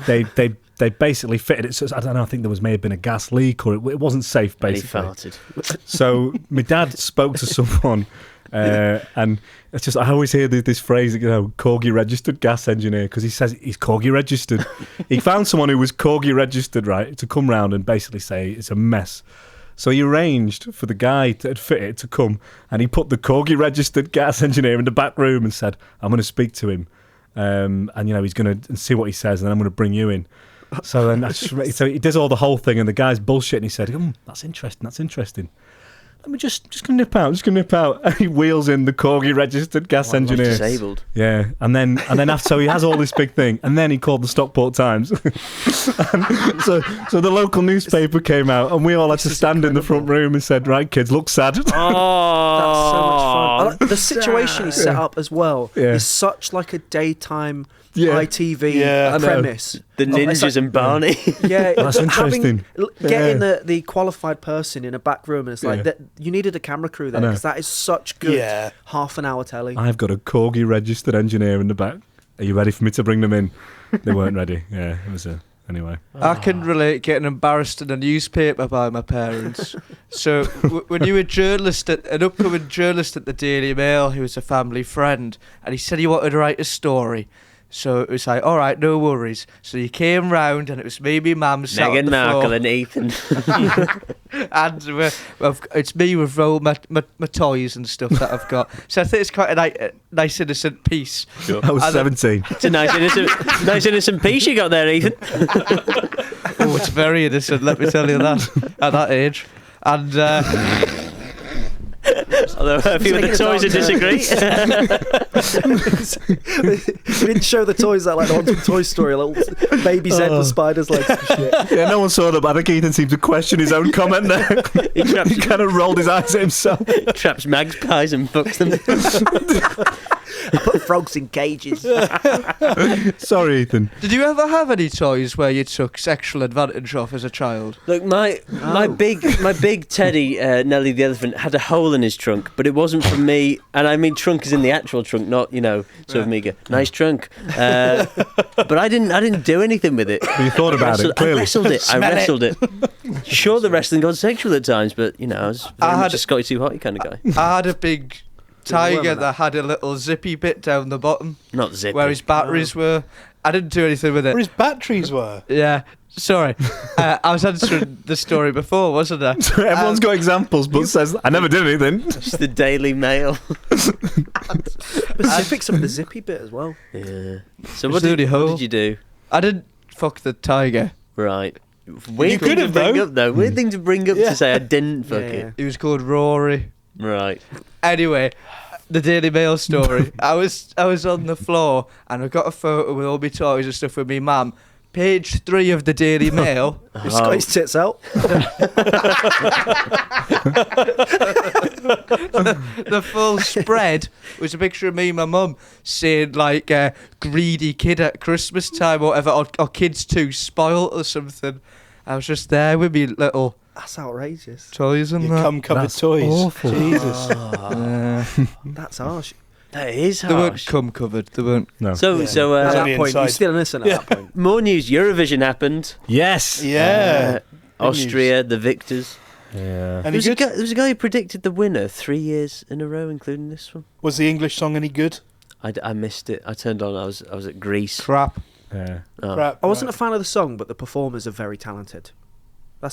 basically fitted it. So I don't know. I think there may have been a gas leak, or it wasn't safe. Basically, And he farted. So my dad spoke to someone, and it's just I always hear this phrase, Corgi registered gas engineer, because he says he's Corgi registered. He found someone who was Corgi registered, right, to come round and basically say it's a mess. So he arranged for the guy that fit it to come, and he put the Corgi registered gas engineer in the back room and said, I'm going to speak to him. And he's going to see what he says, and then I'm going to bring you in. So then so he does all the whole thing, and the guy's bullshit, and he said, that's interesting. Let me just gonna nip out. And he wheels in the Corgi registered gas engineer. Disabled. Yeah, and then after, so he has all this big thing, and then he called the Stockport Times. And so the local newspaper came out, and we all had to stand in the front room and said, right, kids, look sad. Oh, That's so much fun. I like the situation he set up as well is such like a daytime ITV premise. The ninjas and Barney. Yeah, that's interesting. Getting the qualified person in a back room, and it's like that. You needed a camera crew there because that is such good half an hour telly. I've got a Corgi registered engineer in the back. Are you ready for me to bring them in? They weren't ready. Yeah, it was anyway. I can relate getting embarrassed in a newspaper by my parents. So when you were an upcoming journalist at the Daily Mail, who was a family friend, and he said he wanted to write a story. So it was like, all right, no worries. So you came round, and it was me, my mum, sat on the floor. Meghan Markle and Ethan. And it's me with all my toys and stuff that I've got. So I think it's quite a nice innocent piece. Sure. I was 17. It's a nice innocent piece you got there, Ethan. Oh, it's very innocent, let me tell you that, at that age. And... although a few of the toys would disagree. We didn't show the toys that like the ones from Toy Story, little baby Zed with spiders' legs and shit. Yeah, no one saw that, but I think Ethan seemed to question his own comment there. He kind of rolled his eyes at himself. Traps magpies and fucks them. I put frogs in cages. Sorry, Ethan. Did you ever have any toys where you took sexual advantage of as a child? Look, my big teddy Nelly the elephant had a hole in his trunk, but it wasn't from me. And I mean, trunk is in the actual trunk, not sort of meager. Nice trunk, but I didn't do anything with it. But you thought about it. Clearly. I wrestled it. Sure, the wrestling got sexual at times, but I was very much a Scotty Too Hotty kind of guy. I had a big tiger that had a little zippy bit down the bottom. Not zippy. Where his batteries were. I didn't do anything with it. Where his batteries were? Yeah. Sorry. I was answering the story before, wasn't I? Everyone's got examples, but says, I never did anything. It's the Daily Mail. Specifics of the zippy bit as well. Yeah. So what did you do? I didn't fuck the tiger. Right. Weird thing to bring up, though. Weird thing to bring up to say I didn't fuck it. He was called Rory. Right. Anyway, the Daily Mail story. I was on the floor, and I got a photo with all my toys and stuff with me mum. Page 3 of the Daily Mail. He's got his tits out. The full spread was a picture of me and my mum saying like greedy kid at Christmas time or whatever, or kids too spoiled or something. I was just there with me little... That's outrageous. Toys and your that. cum-covered toys. Awful. Jesus. That's harsh. That is harsh. They weren't cum-covered. They weren't... No. At that point, you're still innocent at that point. More news. Eurovision happened. Yes. Yeah. Austria, the victors. Yeah. Any good? There was a guy who predicted the winner 3 years in a row, including this one. Was the English song any good? I missed it. I turned on. I was at Greece. Crap. Yeah. Oh. Crap. I wasn't a fan of the song, but the performers are very talented. I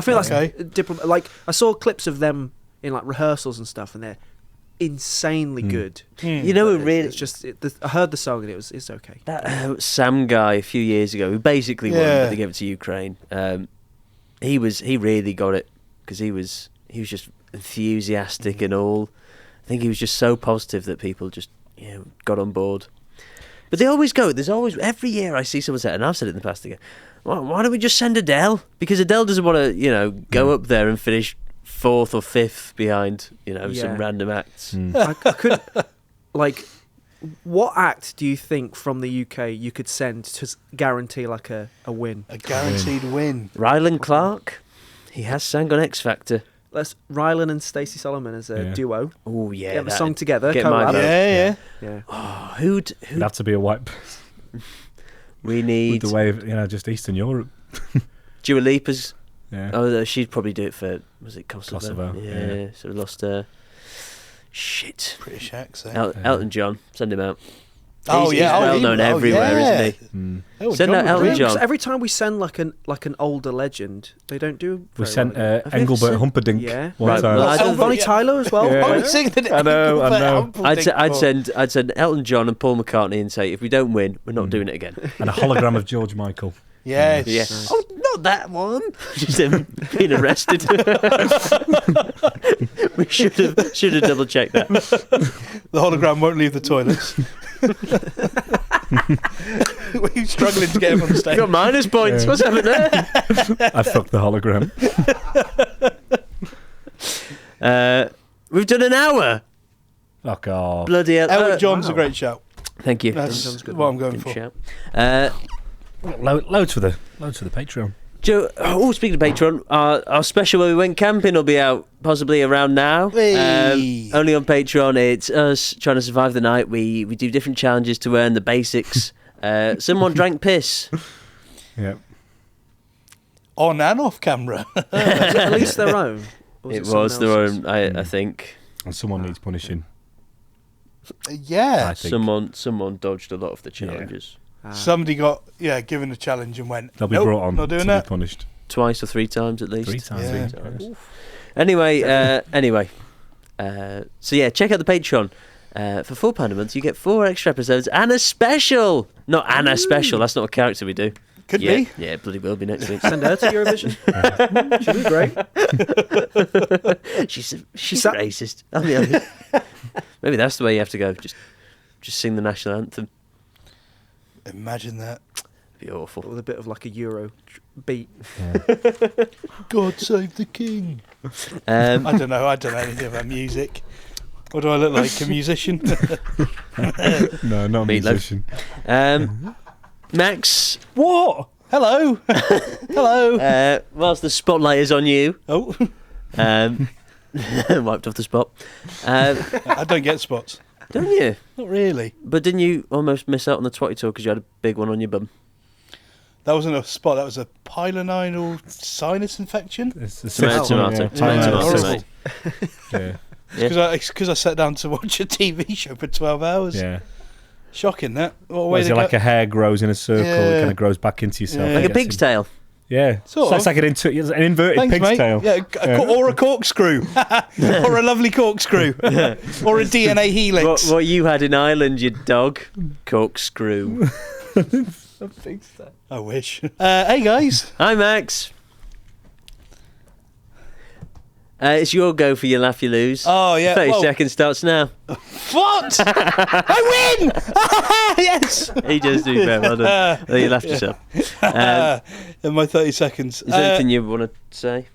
feel Okay. that's like I saw clips of them in like rehearsals and stuff, and they're insanely good. You know, But really. it's just I heard the song and it's okay. That Sam guy a few years ago who basically won, but they gave it to Ukraine. He really got it because he was just enthusiastic and all. I think he was just so positive that people just got on board. But they always go. There's always every year I see someone say, and I've said it in the past again. Why don't we just send Adele? Because Adele doesn't want to go up there and finish 4th or 5th behind some random acts. I could what act do you think from the UK you could send to guarantee like a win? A guaranteed win. Rylan Clark, he has sang on X Factor. Let's Rylan and Stacey Solomon as a duo. Oh yeah, Get a song together. Get my collab. vote. Yeah. Oh, who'd It'd have to be a white person. we need? With the way of, just Eastern Europe. Dua Lipa's. Yeah. Oh, she'd probably do it for, was it Kosovo? Kosovo, Yeah, so we lost her. Shit. British accent. Elton John, send him out. He's well known everywhere, isn't he? Send out Elton John. Every time we send like an older legend, they don't do. We sent Engelbert Humperdinck. Yeah, one time. Well, Bonnie Tyler as well. Yeah. I know. I'd send Elton John and Paul McCartney and say, if we don't win, we're not doing it again. And a hologram of George Michael. Yes. Yeah. Nice. Oh, not that one. Just him being arrested. We should have double checked that. The hologram won't leave the toilets. We're struggling to get him on the stage. You got minus points. What's happening there? I fucked the hologram. We've done an hour. Fuck off. Bloody hell. Elton John's a great shout. Thank you. That's what I'm going for. Shout. Loads for the Patreon. Joe, speaking of Patreon, our special where we went camping will be out possibly around now. Hey. Only on Patreon. It's us trying to survive the night. We do different challenges to earn the basics. Someone drank piss. Yeah. On and off camera. At least their own. Or It it someone was their else's? own, I think. And someone needs punishing. Yeah. I think. Someone dodged a lot of the challenges. Somebody got given a challenge and went. They'll be nope, brought on not to doing be that. punished. Twice or 3 times at least. 3 times. Yeah. 3 times. Anyway, so yeah, check out the Patreon. For £4 a month, you get 4 extra episodes and a special. Not Anna special. That's not a character we do. Could Yeah, be. yeah, it bloody will be next week. Send her to Eurovision. She'll be great. She's racist. I'll be honest. Maybe that's the way you have to go. Just sing the national anthem. Imagine that. It'd be awful. With a bit of like a Euro beat. God save the king. Um, I don't know anything about music. What do I look like? A musician? No, not a Meatloaf. musician. Max, What? Hello. Hello. whilst the spotlight is on you, Oh, wiped off the spot. I don't get spots. Don't you? Not really. But didn't you almost miss out on the twatty tour because you had a big one on your bum? That wasn't a spot. That was a pilonidal sinus infection. It's the Tomato, system, tomato, Horrible. mate. Yeah. It's because I sat down to watch a TV show for 12 hours. Yeah. Shocking that. What a way Well, is to it like go. a hair grows in a circle, it Yeah. kind of grows back into yourself. Yeah. Like a It pig's gets in- tail. Yeah. Sort So it's of. like an inverted Thanks, pig's mate. tail. Yeah, or a corkscrew. Or a lovely corkscrew. Or a DNA helix. What you had in Ireland, you dog. Corkscrew. I wish. Hey, guys. Hi, Max. It's your go for your laugh, you lose. Oh, yeah. 30 Whoa. seconds starts now. What? I win! Yes! He does do very well done. Oh, you laughed yourself. In my 30 seconons. Is there anything you want to say?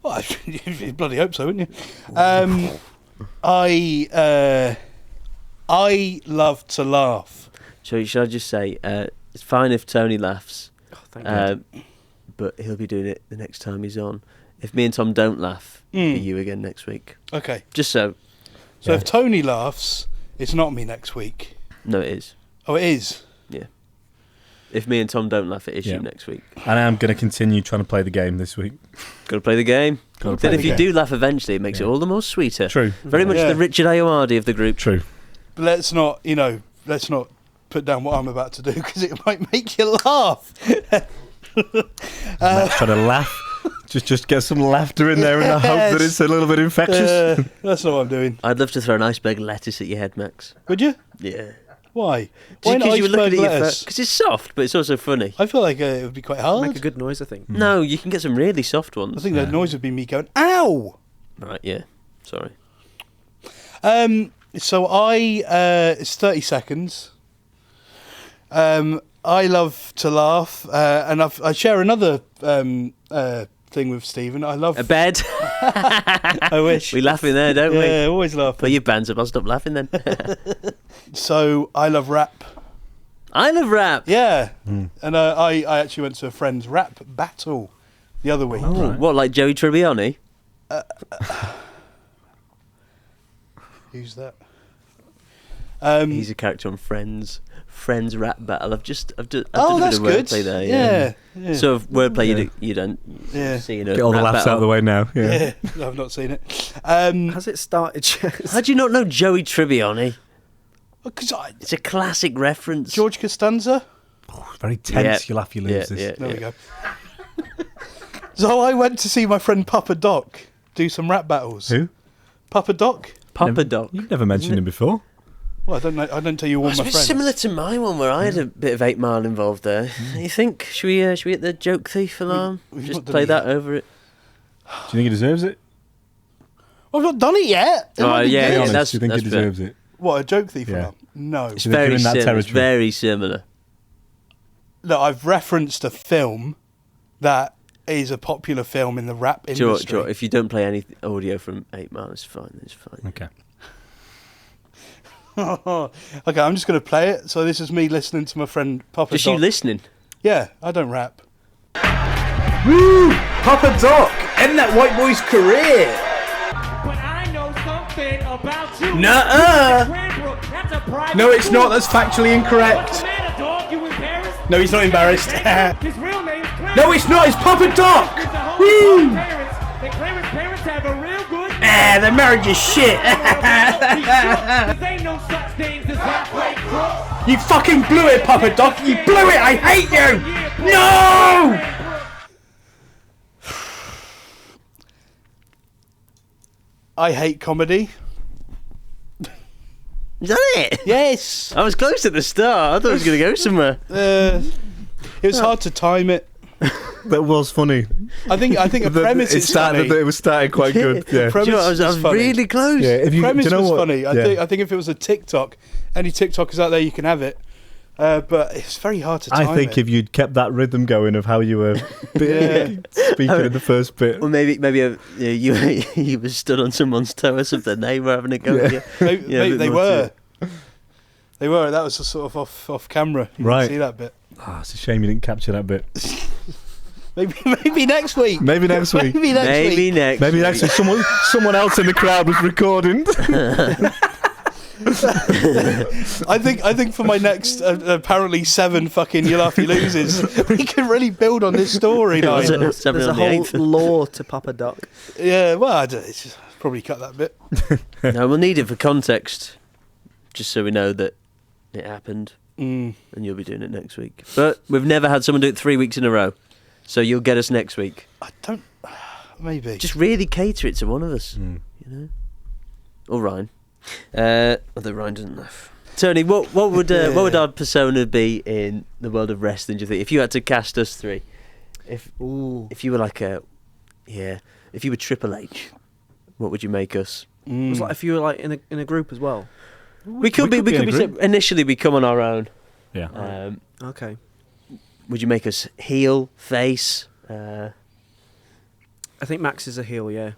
Well, you bloody hope so, wouldn't you? I love to laugh. So should I just say, it's fine if Tony laughs, Oh, thank God. but he'll be doing it the next time he's on. If me and Tom don't laugh, it'll be you again next week. Okay. Just so. So Yeah. if Tony laughs, it's not me next week. No, it is. Oh, it is? If me and Tom don't laugh, it is Yeah. you next week. And I'm going to continue trying to play the game this week. Got to play the game. Gotta play Then if the you game. do laugh eventually, it makes it all the more sweeter. True. Very much Yeah. the Richard Ayoade of the group. True. But let's not put down what I'm about to do because it might make you laugh. Matt's trying to laugh. Just get some laughter in there in the hope that it's a little bit infectious. That's not what I'm doing. I'd love to throw an iceberg lettuce at your head, Max. Would you? Yeah. Why? Why not Because you were looking iceberg at your lettuce? because it's soft, but it's also funny. I feel like it would be quite hard. Make a good noise, I think. No, you can get some really soft I ones. think the noise would be me going, ow! Right, yeah. Sorry. So it's 30 seconds. I love to laugh, and I share another thing with Stephen. I love. A bed. I wish. We laugh in there, don't we? Yeah, always laugh. Put your bands up, I'll stop laughing then. So I love rap. I love rap. Yeah, and I actually went to a friend's rap battle the other week. Oh, what, like Joey Tribbiani? Who's that? He's a character on Friends. Friends rap battle. I've done Oh, a bit that's of good. wordplay there. Yeah. Sort of wordplay you don't Yeah. see in a Get all the rap laughs battle. out of the way now. Yeah. Yeah, I've not seen it. Has it started yet? How do you not know Joey Tribbiani? It's a classic reference. George Costanza. Very tense. Yeah. You laugh, you lose this. There we go. So I went to see my friend Papa Doc do some rap battles. Who? Papa Doc. Papa Doc. You've never mentioned him before. Well, I don't know. I don't tell you all It's my a bit friends. similar to my one where I had a bit of 8 Mile involved there. You think? Should we hit the joke thief alarm? we've Just not done play it that yet. over it. Do you think he deserves it? I've not done it yet. It Oh, might be yeah, good. Be honest, that's- do you think he that's fair. deserves it? What, a joke thief? Yeah. Alarm? No. It's Do you think you're in that It's territory? very similar. Look, I've referenced a film that is a popular film in the rap industry. Sure, if you don't play any audio from 8 Mile, it's fine. It's fine. Okay. Okay, I'm just going to play it. So this is me listening to my friend Papa Just Doc. you listening. Yeah, I don't rap. Woo! Papa Doc, end that white boy's career. But I know something about you. Nuh-uh. Cranbrook, that's a private No, it's school. not. That's factually What's incorrect. the matter, dog? You embarrassed? No, he's not embarrassed. His real name's Clarence. No, it's not. It's Papa Doc. He's a homie Woo! of Clarence. And Clarence parents have a real good Their marriage is shit. Cause ain't no such things as halfway crooks. You fucking blew it, Papa Doc. You blew it. I hate you. No! I hate comedy. Is that it? Yes. I was close at the start. I thought it was going to go somewhere. It was hard to time it. That was funny. I think a premise is funny. It was starting quite good. Yeah. Premise Do you know what, I was is funny. really close. Yeah. If you, Premise do you know was what? funny. Yeah. I think if it was a TikTok, any TikTokers out there, you can have it. But it's very hard to time I think it. if you'd kept that rhythm going of how you were speaking in the first bit. Well, maybe you were stood on someone's toe or something. They were having a go at you. They were. They were. That was sort of off camera. You Right. didn't see that bit. Oh, it's a shame you didn't capture that bit. Maybe next week. Maybe next week. Maybe next Maybe week. next. Maybe next week someone else in the crowd was recording. I think for my next apparently 7 fucking You Laugh You Loses, we can really build on this story. Was it? There's Seven a on the whole eighth. lore to Papa Doc. Yeah, well, it's just probably cut that bit. No, we'll need it for context, just so we know that it happened, Mm. and you'll be doing it next week. But we've never had someone do it 3 weeks in a row, so you'll get us next week. I don't. Maybe. Just really cater it to one of us, you know, or Ryan. Although Ryan doesn't laugh. Tony, what would our persona be in the world of wrestling? Do you think, if you had to cast us 3, if you were like if you were Triple H, what would you make us? It was like if you were like in a group as well. We could be initially we come on our own. Yeah. Okay. Would you make us heel, face? I think Max is a heel. Yeah.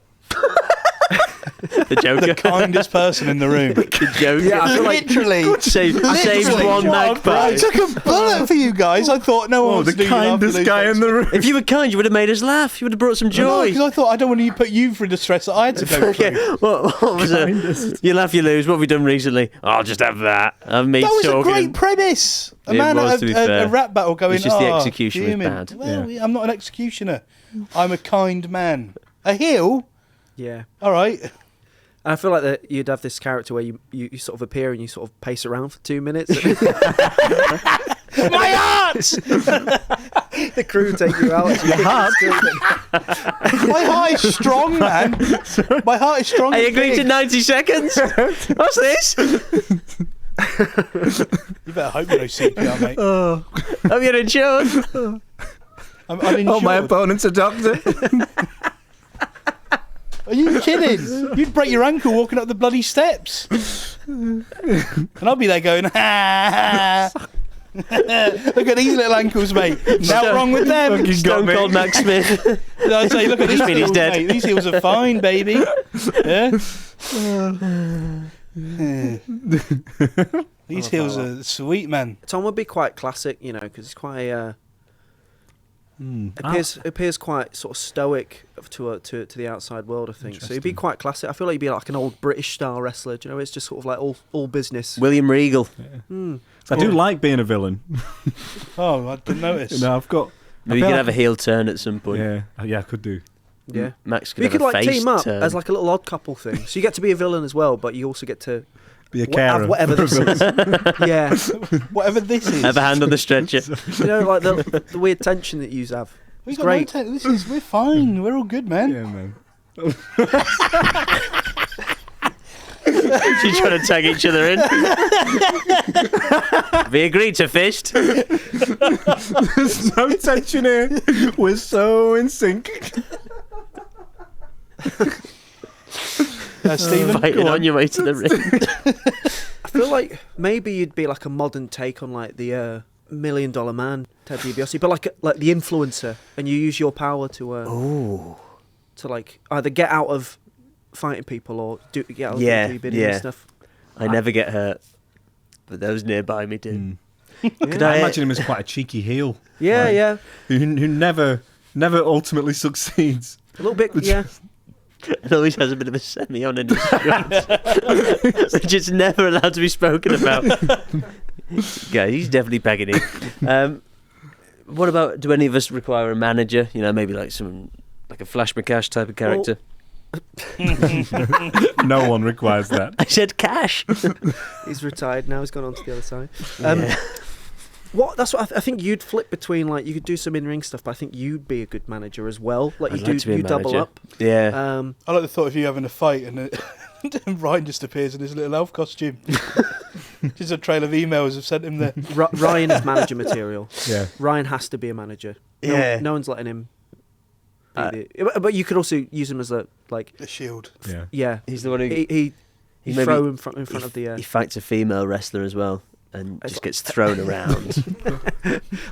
The Joker. the kindest person in the room. The Joker. Yeah, I feel like Literally. Save one I magpie. took a bullet for you guys. I thought no one Oh, wants the to do You Laugh You kindest Lose guy next. in the room. If you were kind, you would have made us laugh. You would have brought some joy. Because I thought I don't want to put you through the stress that I had to go through. Yeah, what was it? You laugh, you lose. What have we done recently? I'll just have that. Have me That was talking. a great premise. A It man was, at to be a fair. rap battle going. It's just the "Oh, execution was fuming." bad. Well, I'm not an executioner. I'm a kind man. A heel. Yeah. All right. And I feel like that you'd have this character where you sort of appear and you sort of pace around for 2 minutes. My heart. The crew take you out. Your heart. My heart is strong, man. My heart is strong. Are you and agreeing to big. 90 seconds? What's this? You better hope you know CPR, mate. Hope you're insured. I'm uninsured. Oh, my opponent's a doctor. Are you kidding? You'd break your ankle walking up the bloody steps. And I'll be there going, ha, ha, ha. Look at these little ankles, mate. Now wrong with them. Fucking got Stone me. Cold Max Smith. I'd say, look at these mean he's heels, dead. mate. These heels are fine, baby. Yeah? These heels are sweet, man. Tom would be quite classic, you know, because it's quite appears quite sort of stoic to the outside world, I think. So he'd be quite classic. I feel like he'd be like an old British style wrestler. Do you know, it's just sort of like all business. William Regal. I do like being a villain. Oh, I didn't notice. No, I've got. Maybe you could have a heel turn at some point. Yeah, I could do. Yeah. Max could You have could a like face team up turn. as like a little odd couple thing. So you get to be a villain as well, but you also get to Be a carer. Whatever this is. Yeah. Whatever this is. Have a hand on the stretcher. You know, like the weird tension that you have. We're great. We're fine. We're all good, man. Yeah, man. She's trying to tag each other in. We agreed to fist. There's no tension here. We're so in sync. Stephen, Fighting on your way to the ring. I feel like maybe you'd be like a modern take on like the $1 Million Man, Ted DiBiase, but like the influencer, and you use your power to like either get out of fighting people or get out of the bidding and stuff. I never get hurt, but those nearby me do. Could I imagine him as quite a cheeky heel? Yeah, like, yeah. Who never ultimately succeeds. A little bit, yeah. And always has a bit of a semi on in his streams, which is never allowed to be spoken about. Yeah, he's definitely pegging it. What about, do any of us require a manager? You know, maybe like a Flash McCash type of character. No one requires that. I said cash. He's retired now. He's gone on to the other side. Yeah. That's what I think you'd flip between. Like you could do some in-ring stuff, but I think you'd be a good manager as well. Like I'd like to be a you double manager. up. Yeah. I like the thought of you having a fight and Ryan just appears in his little elf costume. Just a trail of emails have sent him there. Ryan is manager material. Yeah. Ryan has to be a manager. No one's letting him. But you could also use him as a shield. Yeah. Yeah. He's the one who he throw in front of the. He fights a female wrestler as well. And just gets thrown around.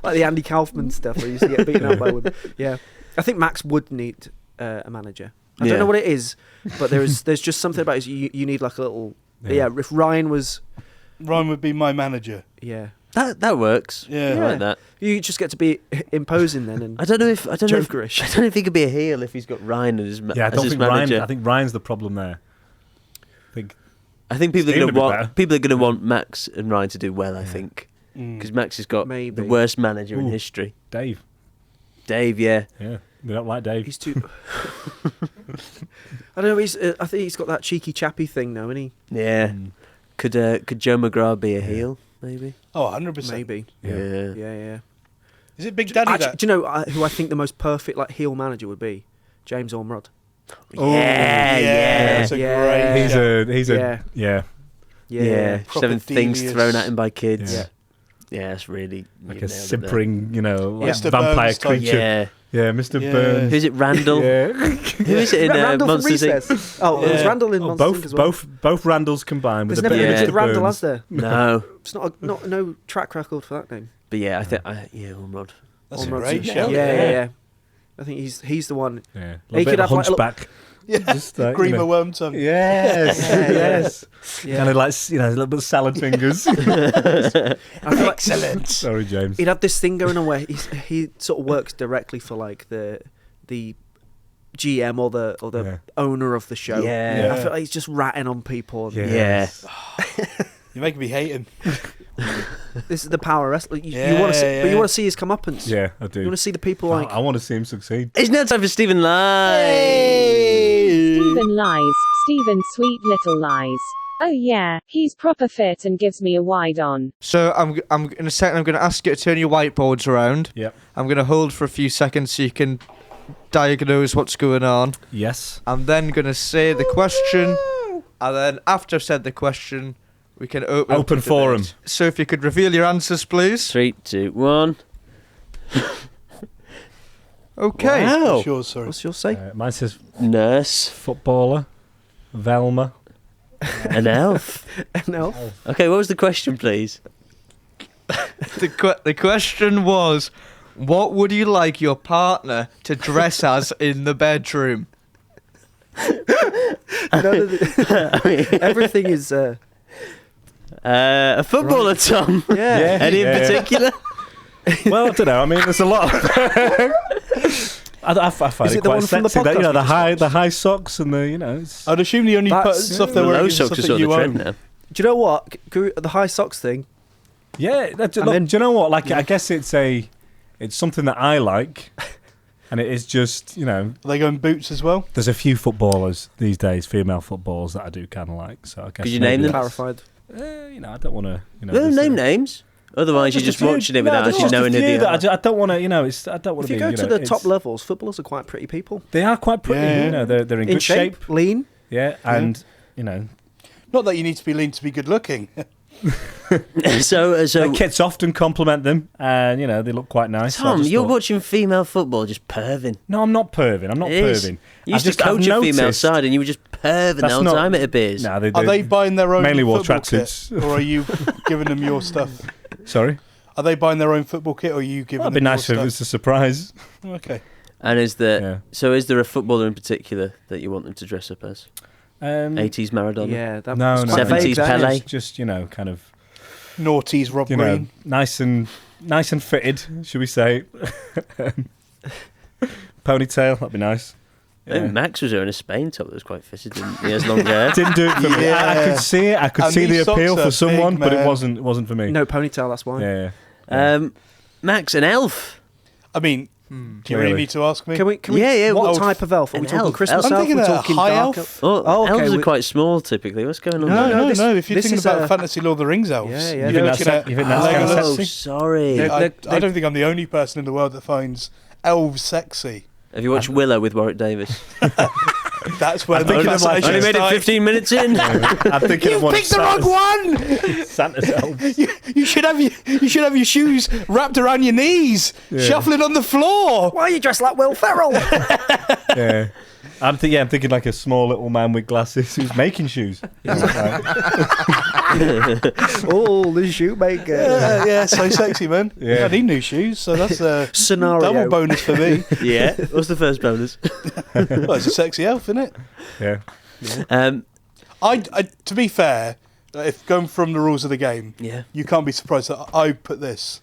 Like the Andy Kaufman stuff where you used to get beaten up by women. Yeah. I think Max would need a manager. I don't know what it is, but there's just something about it. You need like a little... Yeah, if Ryan was... Ryan would be my manager. Yeah. That works. Yeah. I like that. You just get to be imposing then. And I don't know if Jokerish. I don't know if he could be a heel if he's got Ryan as his manager. Yeah, I don't think Ryan. I think Ryan's the problem there. I think people are going to better. want Max and Ryan to do well. I think because Max has got the worst manager in history. Dave, yeah. Yeah, we don't like Dave. He's too... I don't know, I think he's got that cheeky chappy thing now, isn't he? Yeah. Could Joe McGrath be a heel, maybe? Oh, 100%. Maybe. Yeah. Is it Big Daddy that? Do you know who I think the most perfect heel manager would be? James Ormrod. Yeah. That's a great He's just having things thrown at him by kids. Yeah, that's really like a simpering, Mr. vampire Burns creature. Yeah, Mr. Burns. Who's it, Randall? Yeah. Who is it in Randall Monsters from Inc? Recess. Oh, it was Randall in Monsters Inc. as well. Both Randalls combined with There's a never bit been of a Mr. Randall, Burns. has there? No. It's no track record for that name. But yeah, I think Ormrod. That's a Ormrod's great show. Yeah. I think he's the one. Yeah, He could a have like a hunchback. Yeah, Just, Grima Wormtongue. Yes, yes. Yeah. Kind of like a little bit of salad fingers. Excellent. Sorry, James. He'd have this thing going on where he sort of works directly for like the GM or the owner of the show. Yeah. I feel like he's just ratting on people. And Yeah. You're making me hate him. This is the power of wrestling. You want to see, but you want to see his comeuppance. Yeah, I do. You want to see the people like. I want to see him succeed. It's now time for Stephen Lies. Stephen Lies. Stephen Sweet Little Lies. Oh yeah, he's proper fit and gives me a wide on. So I'm in a second. I'm going to ask you to turn your whiteboards around. Yep. I'm going to hold for a few seconds so you can diagnose what's going on. Yes. I'm then going to say the question, and then after I've said the question, we can open forum. So if you could reveal your answers, please. 3, 2, 1. Okay. Wow. What's yours, sorry? What's your say? Mine says Nurse. footballer, Velma. An elf. An elf. Okay, what was the question, please? The question was, what would you like your partner to dress as in the bedroom? Everything is. A footballer, Tom. Yeah. Any in particular? Well, I don't know. I mean, there's a lot. I find Is it it the quite one from the sexy. That, podcast we just the high socks and the It's, I'd assume the only stuff they're The wearing low is socks stuff are that sort of you the trend own. now. Do you know what? The high socks thing. yeah. Do you know what? Like, I guess it's something that I like. And it is just, Are they going boots as well? there's a few footballers these days, female footballers, that I do kind of like. So I guess Could you name them? Clarified. I don't want to. Well, name names. Otherwise, you're just watching it without actually knowing who they are. I don't want to. I don't want If to be. you go to the top levels, footballers are quite pretty people. They are quite pretty. Yeah. They're in good shape. lean. Yeah, and Not that you need to be lean to be good looking. So their kits often compliment them, and they look quite nice. Tom, so you're watching female football, just perving. No, I'm not perving. I'm not It is. perving. You used to coach a female side, and you were just perving the whole time, it appears. No, Are they buying their own mainly wore football tracksuits, kit, or are you giving them your stuff? Sorry, Are they buying their own football kit, or are you giving that'd them be nice your if it was a surprise. Okay. And is there Yeah. so? Is there a footballer in particular that you want them to dress up as? 80s Maradona. Yeah, that No, was no, quite 70s vague, that Pele. is. Just kind of Naughties Rob Green. nice and fitted, should we say? Ponytail, that'd be nice. I think Max was wearing a Spain top that was quite fitted, didn't he? He has long hair. Didn't do it for me. Yeah. I could see it. I could And see the these socks appeal are for someone, big, but it man. wasn't for me. No ponytail, that's why. Yeah. Max, an elf. I mean, do you really Really? need to ask me? Can we? Yeah, What elf? type of elf? Are we An talking elf. Christmas I'm elf? thinking We're a talking high dark elf. Oh, okay, elves are we- quite small typically. What's going on? No, there? no, this- no. If you're this thinking is about a- Fantasy Lord of the Rings elves, Yeah, yeah. you're You think looking that's- at you think that's kind of Legolas. Oh, sexy? sorry. They're- I don't think I'm the only person in the world that finds elves sexy. Have you watched Willow with Warwick Davis? That's where I'm the thinking of like- fascination Only made it started. 15 minutes in. I'm thinking You of one picked the wrong one. Santa's elves. You should have your shoes wrapped around your knees, shuffling on the floor. Why are you dressed like Will Ferrell? Yeah. I'm thinking like a small little man with glasses who's making shoes. Oh, the shoemaker. Yeah, so sexy, man. Yeah. I need new shoes, so that's a Scenario. double bonus for me. Yeah. What's the first bonus? Well, it's a sexy elf, isn't it? Yeah. I to be fair, if going from the rules of the game, Yeah. you can't be surprised that I put this.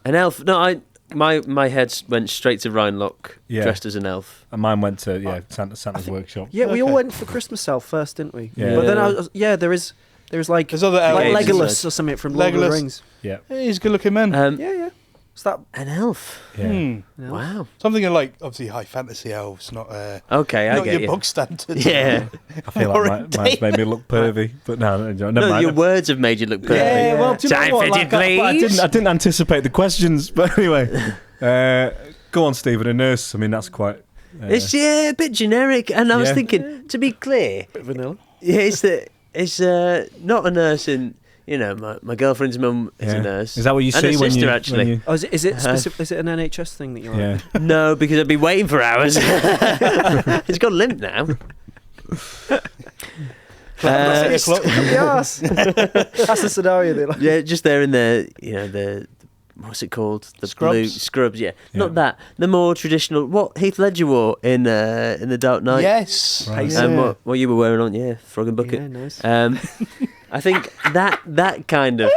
An elf. No, my head went straight to Ryan Locke, Yeah. dressed as an elf. And mine went to Santa's workshop. Yeah, we all Okay. went for Christmas elf first, didn't we? Yeah. But then there is like There's other like elves. Legolas or something from Lord of the Legolas. Rings. Yeah. Hey, he's a good-looking man. Yeah. Is that? An elf. Yeah. Yeah. Wow. Something like obviously high fantasy elves, not Okay, I not get your you. bog standard. Yeah. I feel Or like mine's made me look pervy, but no, never No, mind. your words have made you look perfect. Yeah, well, do you know Time what? fitted, I didn't anticipate the questions, but anyway. Go on, Stephen, a nurse. I mean, that's quite... It's a bit generic, and I was Yeah. thinking, to be clear, Vanilla. yeah, it's not a nurse in. My girlfriend's mum is a nurse. Is that what you and see her when sister, you... actually. When you Oh, is it an NHS thing that you're on? yeah. No, because I'd be waiting for hours. He's got limp now. Yes. That's the scenario. They like. Yeah, just there in the what's it called? The Scrubs? blue scrubs. Yeah, Yeah. not that. The more traditional. What Heath Ledger wore in The Dark Knight. Yes. Right. And what you were wearing on, Frog and Bucket. Yeah, nice. I think that kind of.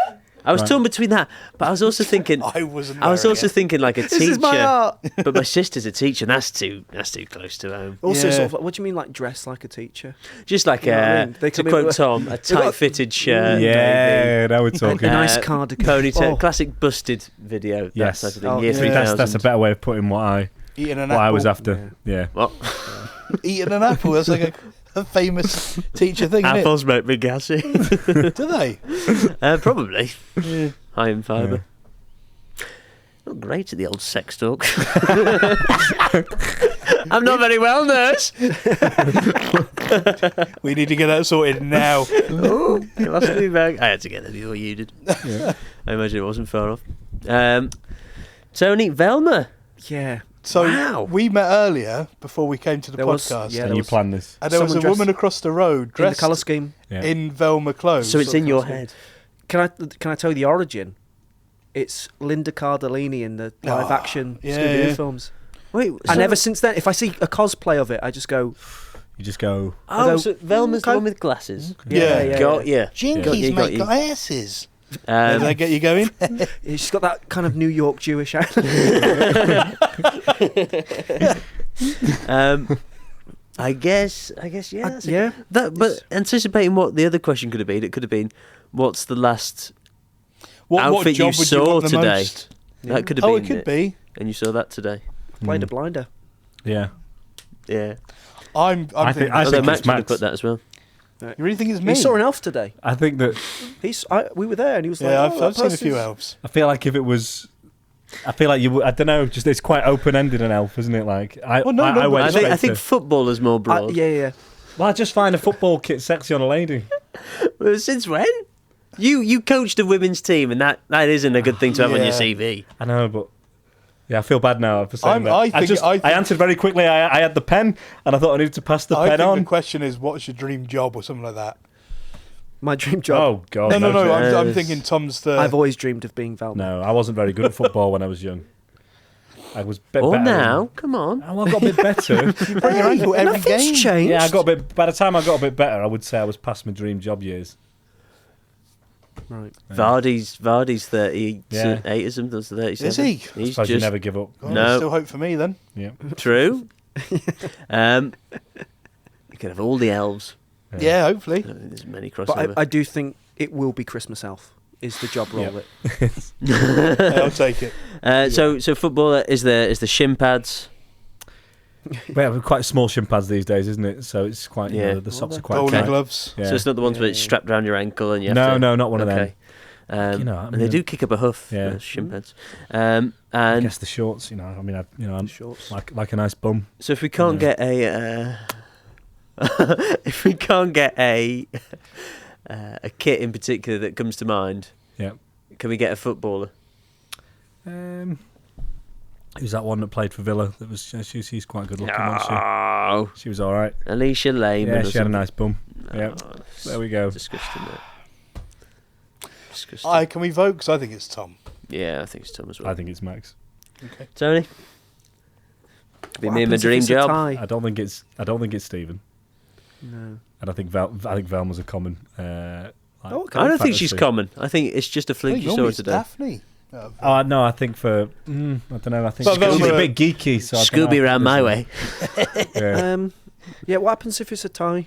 I was Right. torn between that, but I was also thinking. I wasn't. I was wearing also it. thinking like a This is my teacher, art. but my sister's a teacher, and that's too close to home. Also, Yeah. sort of, what do you mean, like dress like a teacher? Just like You know what I mean? They to come in quote with- Tom, a tight-fitted shirt. Yeah, now we're A talking. nice cardigan. Ponytail, Oh. classic busted video. That Yes. type of thing. Oh, Year yeah. 3000. That's a better way of putting what eating an I was apple. after. Yeah. What? Eating an apple. That's like a famous teacher thing, isn't Apples make me gassy. it? Do they? Probably. Yeah. High in fibre. Not great at the old sex talk. I'm not very well, nurse. We need to get that sorted now. Oh, you lost me back. I had to get there before you did. Yeah. I imagine it wasn't far off. Tony, Velma. Yeah. So Wow. we met earlier before we came to the There was- podcast, yeah, And there you was- planned this. and there was a someone woman dressed across the road In the dressed colour scheme. Yeah. in Velma clothes. So it's in your colour head. Can I tell you the origin? It's Linda Cardellini in the live-action yeah, Scooby-Doo yeah. films. Wait, And ever since then, if I see a cosplay of it, I just go, You just go... Oh, Although- so Velma's the Okay. one with glasses. Yeah. Got you. Jinkies Got make you. glasses. Did that get you going? she's got that kind of New York Jewish accent. I guess, yeah. That's yeah. But anticipating what the other question could have been, it could have been, what's the last What outfit job you would saw want the today? most? That could have Oh, been it could be. and you saw that today. Played a blinder. Yeah. Yeah. I'm I thinking. think Although it's Max would have Max. put that as well. You really think it's me? He saw an elf today. I think that We were there, and he was Yeah, like, I've seen a few elves. I feel like if it was, I feel like you would. I don't know. Just it's quite open ended an elf, isn't it? Like I Well, no, I but went I straight think to- football is more broad. Yeah. Well, I just find a football kit sexy on a lady. Well, since when? You coached a women's team, and that isn't a good thing to have on your Yeah. CV. I know, but yeah, I feel bad now for saying that. I think- I answered very quickly. I had the pen, and I thought I needed to pass the I pen think on. the question is, what's your dream job or something like that? My dream job. Oh God! No. Yes. I'm thinking Tom's the. I've always dreamed of being Velma. No, I wasn't very good at football when I was young. I was a bit Or better. now, come on. Oh, I got a bit better. Bring your ankle every Nothing's game. changed. Yeah, I got a bit. By the time I got a bit better, I would say I was past my dream job years. Right. Vardy's 38 Yeah. or something. That's 37. Is he? I He's suppose you just never give up. God, No. there's still hope for me then. Yeah. true. You can have all the elves. Yeah, hopefully. There's many But crossover. I do think it will be Christmas elf. Is the job role Yep. it? Yeah, I'll take it. So footballer is the shin pads. We have quite small shin pads these days, isn't it? So it's quite. You Yeah. know, the socks are they're quite Bowling tight. gloves. Yeah. So it's not the ones where it's Yeah. strapped around your ankle and you have No, to... no, not one of them. Okay. You know, I and they mean, do kick up a huff. Yeah. Those shin pads. I And guess the shorts. You know, I mean, I'm Shorts. like a nice bum. so if we can't get a if we can't get a kit in particular that comes to mind, Yeah. can we get a footballer? Who's that one that played for Villa? That was she's quite good looking, wasn't No, she? She was all right. Alicia Lehman. Yeah, or she had a something. nice bum. No, Yeah, it's there we go. Disgusting. That. Disgusting. Can we vote? Because I think it's Tom. Yeah, I think it's Tom as well. I think it's Max. Okay. Tony. Be What me and my happens if dream it's a job. tie? I don't think it's Stephen. No. And I think Velma's a common. Okay. I don't think she's fantasy. common. I think it's just a I fluke think you saw normally her it's today. Daphne. Oh no, I think for I don't know. I think But she's a Velma- bit geeky. So I don't know. Scooby round my way. Yeah. Yeah. What happens if it's a tie?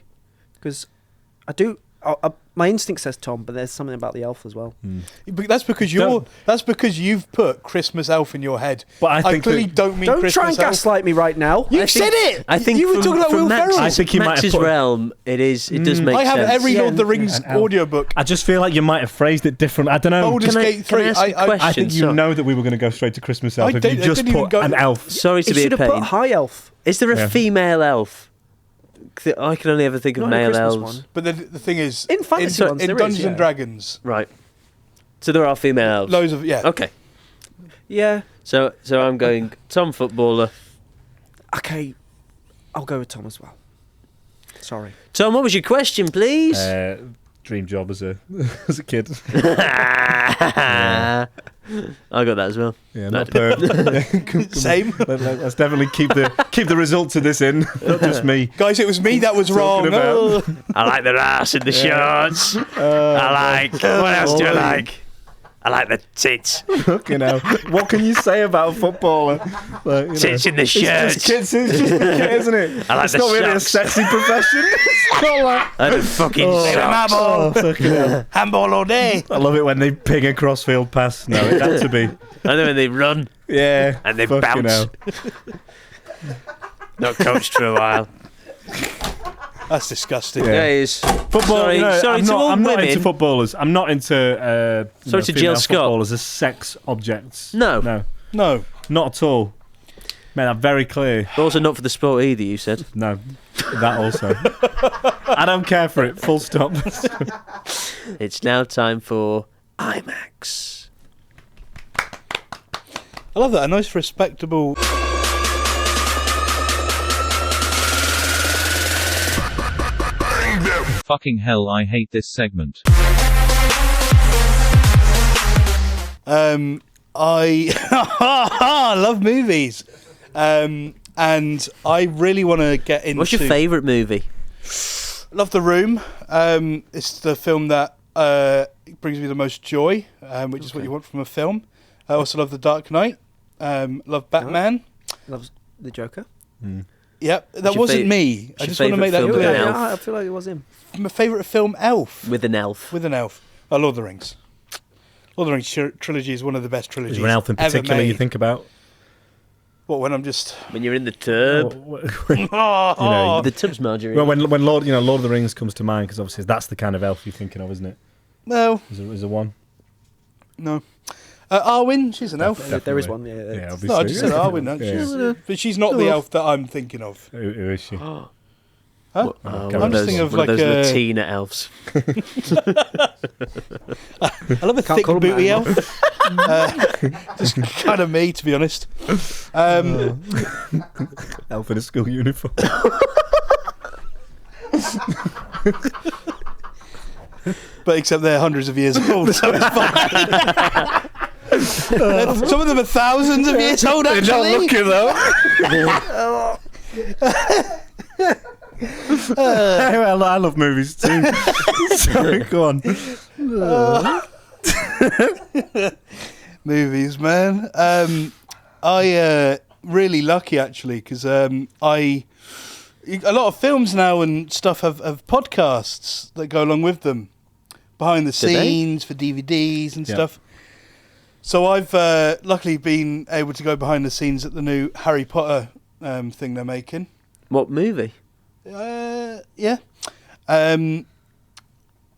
Because my instinct says Tom, but there's something about the elf as well. But that's because you've put Christmas elf in your head. But I I think clearly that- don't mean Don't Christmas try and elf. gaslight me right now. You said it. I think you were from, talking about from Will Max's, Ferrell. I think you might have Max's put- realm, it does make I have sense. every Yeah, Lord of the Rings an elf. audiobook. I just feel like you might have phrased it different. I don't know. Baldur's Can I- Gate can I 3. ask a question? I think you So- know that we were going to go straight to Christmas elf I if did- you I just didn't even put go- an elf. Sorry to He be a should have pain. put high elf. Is there a Yeah. female elf? I can only ever think of Not in a male Christmas elves. one. But the thing is, In fantasy ones, in there Dungeons is, and yeah. Dragons, Right. So there are female elves. loads of Okay. Yeah. So I'm going Tom footballer. Okay. I'll go with Tom as well. Sorry. Tom, what was your question, please? Dream job as a as a kid. I got that as well. Yeah, No, not perfect. Same. Let's definitely keep the results of this in, not just me. Guys, it was me that was wrong. Talking about- I like the ass in the shorts. I like. What else do I like? I like the tits. Fucking hell. What can you say about a footballer? Like, you know, Tits in the it's shirts. just kids, it's just a kid, isn't it? I like it's the not really a socks. sexy profession. It's not like... I had a fucking My socks. ball. fucking hell. Handball all day. I love it when they ping a crossfield pass. No, it had to be. I know when they run Yeah. and they fucking bounce. hell. Not coached for a while. That's disgusting. Yeah. Guys, Football, sorry, you know, sorry I'm to not, all I'm not women. into footballers. I'm not into Sorry to Jill female Scott. footballers as sex objects. No. No, not at all. Made that very clear. Also not for the sport either, you said. No, that also. I don't care for it. Full stop. It's now time for IMAX. I love that. A nice, respectable. Fucking hell, I hate this segment. I love movies, and I really want to get into. What's your favourite movie? Love The Room. It's the film that brings me the most joy, which is what you want from a film. I also love The Dark Knight. Love Batman. Loves the Joker. Yep, that your wasn't fa- me. I what's just your want to make that favourite film with clear. an elf? I feel like it was him. My favourite film, Elf, With an elf. with an elf. Oh, Lord of the Rings. Lord of the Rings trilogy is one of the best trilogies Is there an elf in ever particular made. you think about? What, when I'm just... When you're in the tub. The tub's margarine. Well, when Lord of the Rings comes to mind, because obviously that's the kind of elf you're thinking of, isn't it? No. Is there one? No. Arwen, she's an elf. There is one, yeah. Obviously. No, I just said Arwen, but she's not the elf that I'm thinking of. Who is she? Huh? I'm just thinking of one like of those Latina elves. I love a thick booty elf. Just kind of me, to be honest. Elf in a school uniform. But except they're hundreds of years old, so it's fine. Some of them are thousands of years old, actually. They're not looking, though. I love movies too. Sorry, go on. Movies, man. I really lucky actually because a lot of films now and stuff have podcasts that go along with them, behind the scenes for DVDs and stuff. So I've luckily been able to go behind the scenes at the new Harry Potter thing they're making. What movie? Yeah. Well,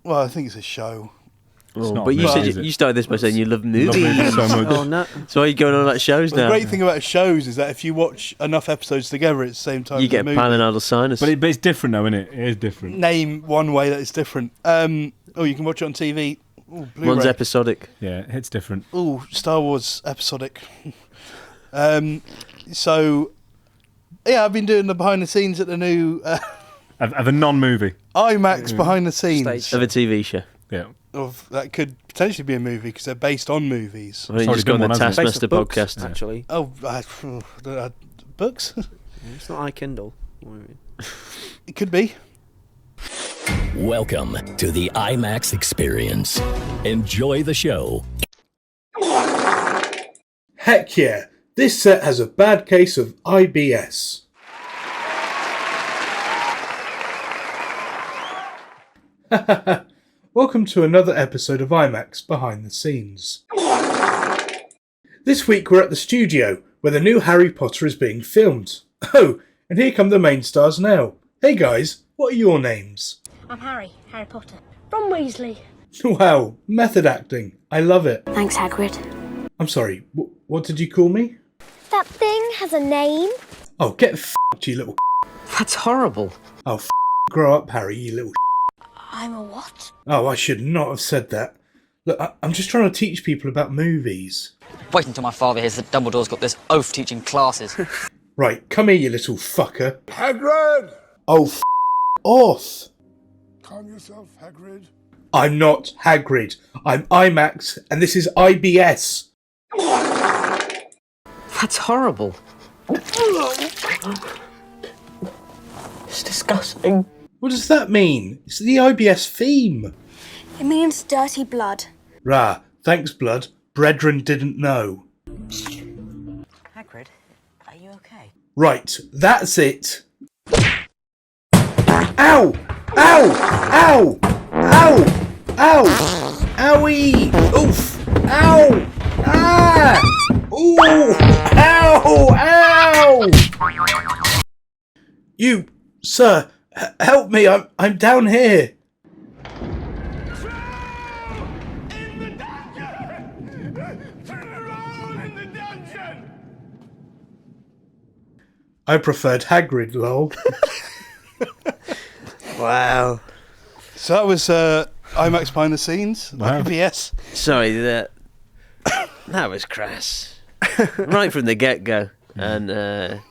I think it's a show. But you said you started this by saying you love movies. So much. Oh, no. So are you going on like shows now? The great thing about shows is that if you watch enough episodes together at the same time, you get pilonidal sinus. But it's different, though, isn't it? It is different. Name one way that it's different. You can watch it on TV. Ooh, Blu-ray. One's episodic. Yeah, it's different. Ooh, Star Wars episodic. So, yeah, I've been doing the behind the scenes at the new Of a non-movie. IMAX behind the scenes Of a TV show. Yeah. of that could potentially be a movie because they're based on movies. Well, you just go on the Based Taskmaster off books, podcast. actually. Oh, books? It's not iKindle. It could be. Welcome to the IMAX experience. Enjoy the show. Heck yeah, this set has a bad case of IBS. Welcome to another episode of IMAX Behind the Scenes. This week we're at the studio where the new Harry Potter is being filmed. Oh, and here come the main stars now. Hey guys, what are your names? I'm Harry Potter. Ron Weasley. Wow, method acting. I love it. Thanks, Hagrid. I'm sorry, what did you call me? That thing has a name. Oh, get f***ed, you little That's horrible. Oh, grow up, Harry, you little I'm a what? Oh, I should not have said that. Look, I'm just trying to teach people about movies. Wait until my father hears that Dumbledore's got this oaf teaching classes. Right, come here, you little fucker. Hagrid! Oh, off. Calm yourself, Hagrid. I'm not Hagrid. I'm IMAX, and this is IBS. That's horrible. It's disgusting. What does that mean? It's the IBS theme. It means dirty blood. Rah, thanks, blood. Brethren didn't know. Hagrid, are you okay? Right, that's it. Ow! Ow! Ow! Ow! Ow! Owie! Oof! Ow! Ah! Ooh! Ow! Ow! You, sir, help me! I'm down here. I preferred Hagrid, lol. Wow. So that was IMAX behind the scenes. Wow. IBS. Sorry, that was crass. Right from the get-go. And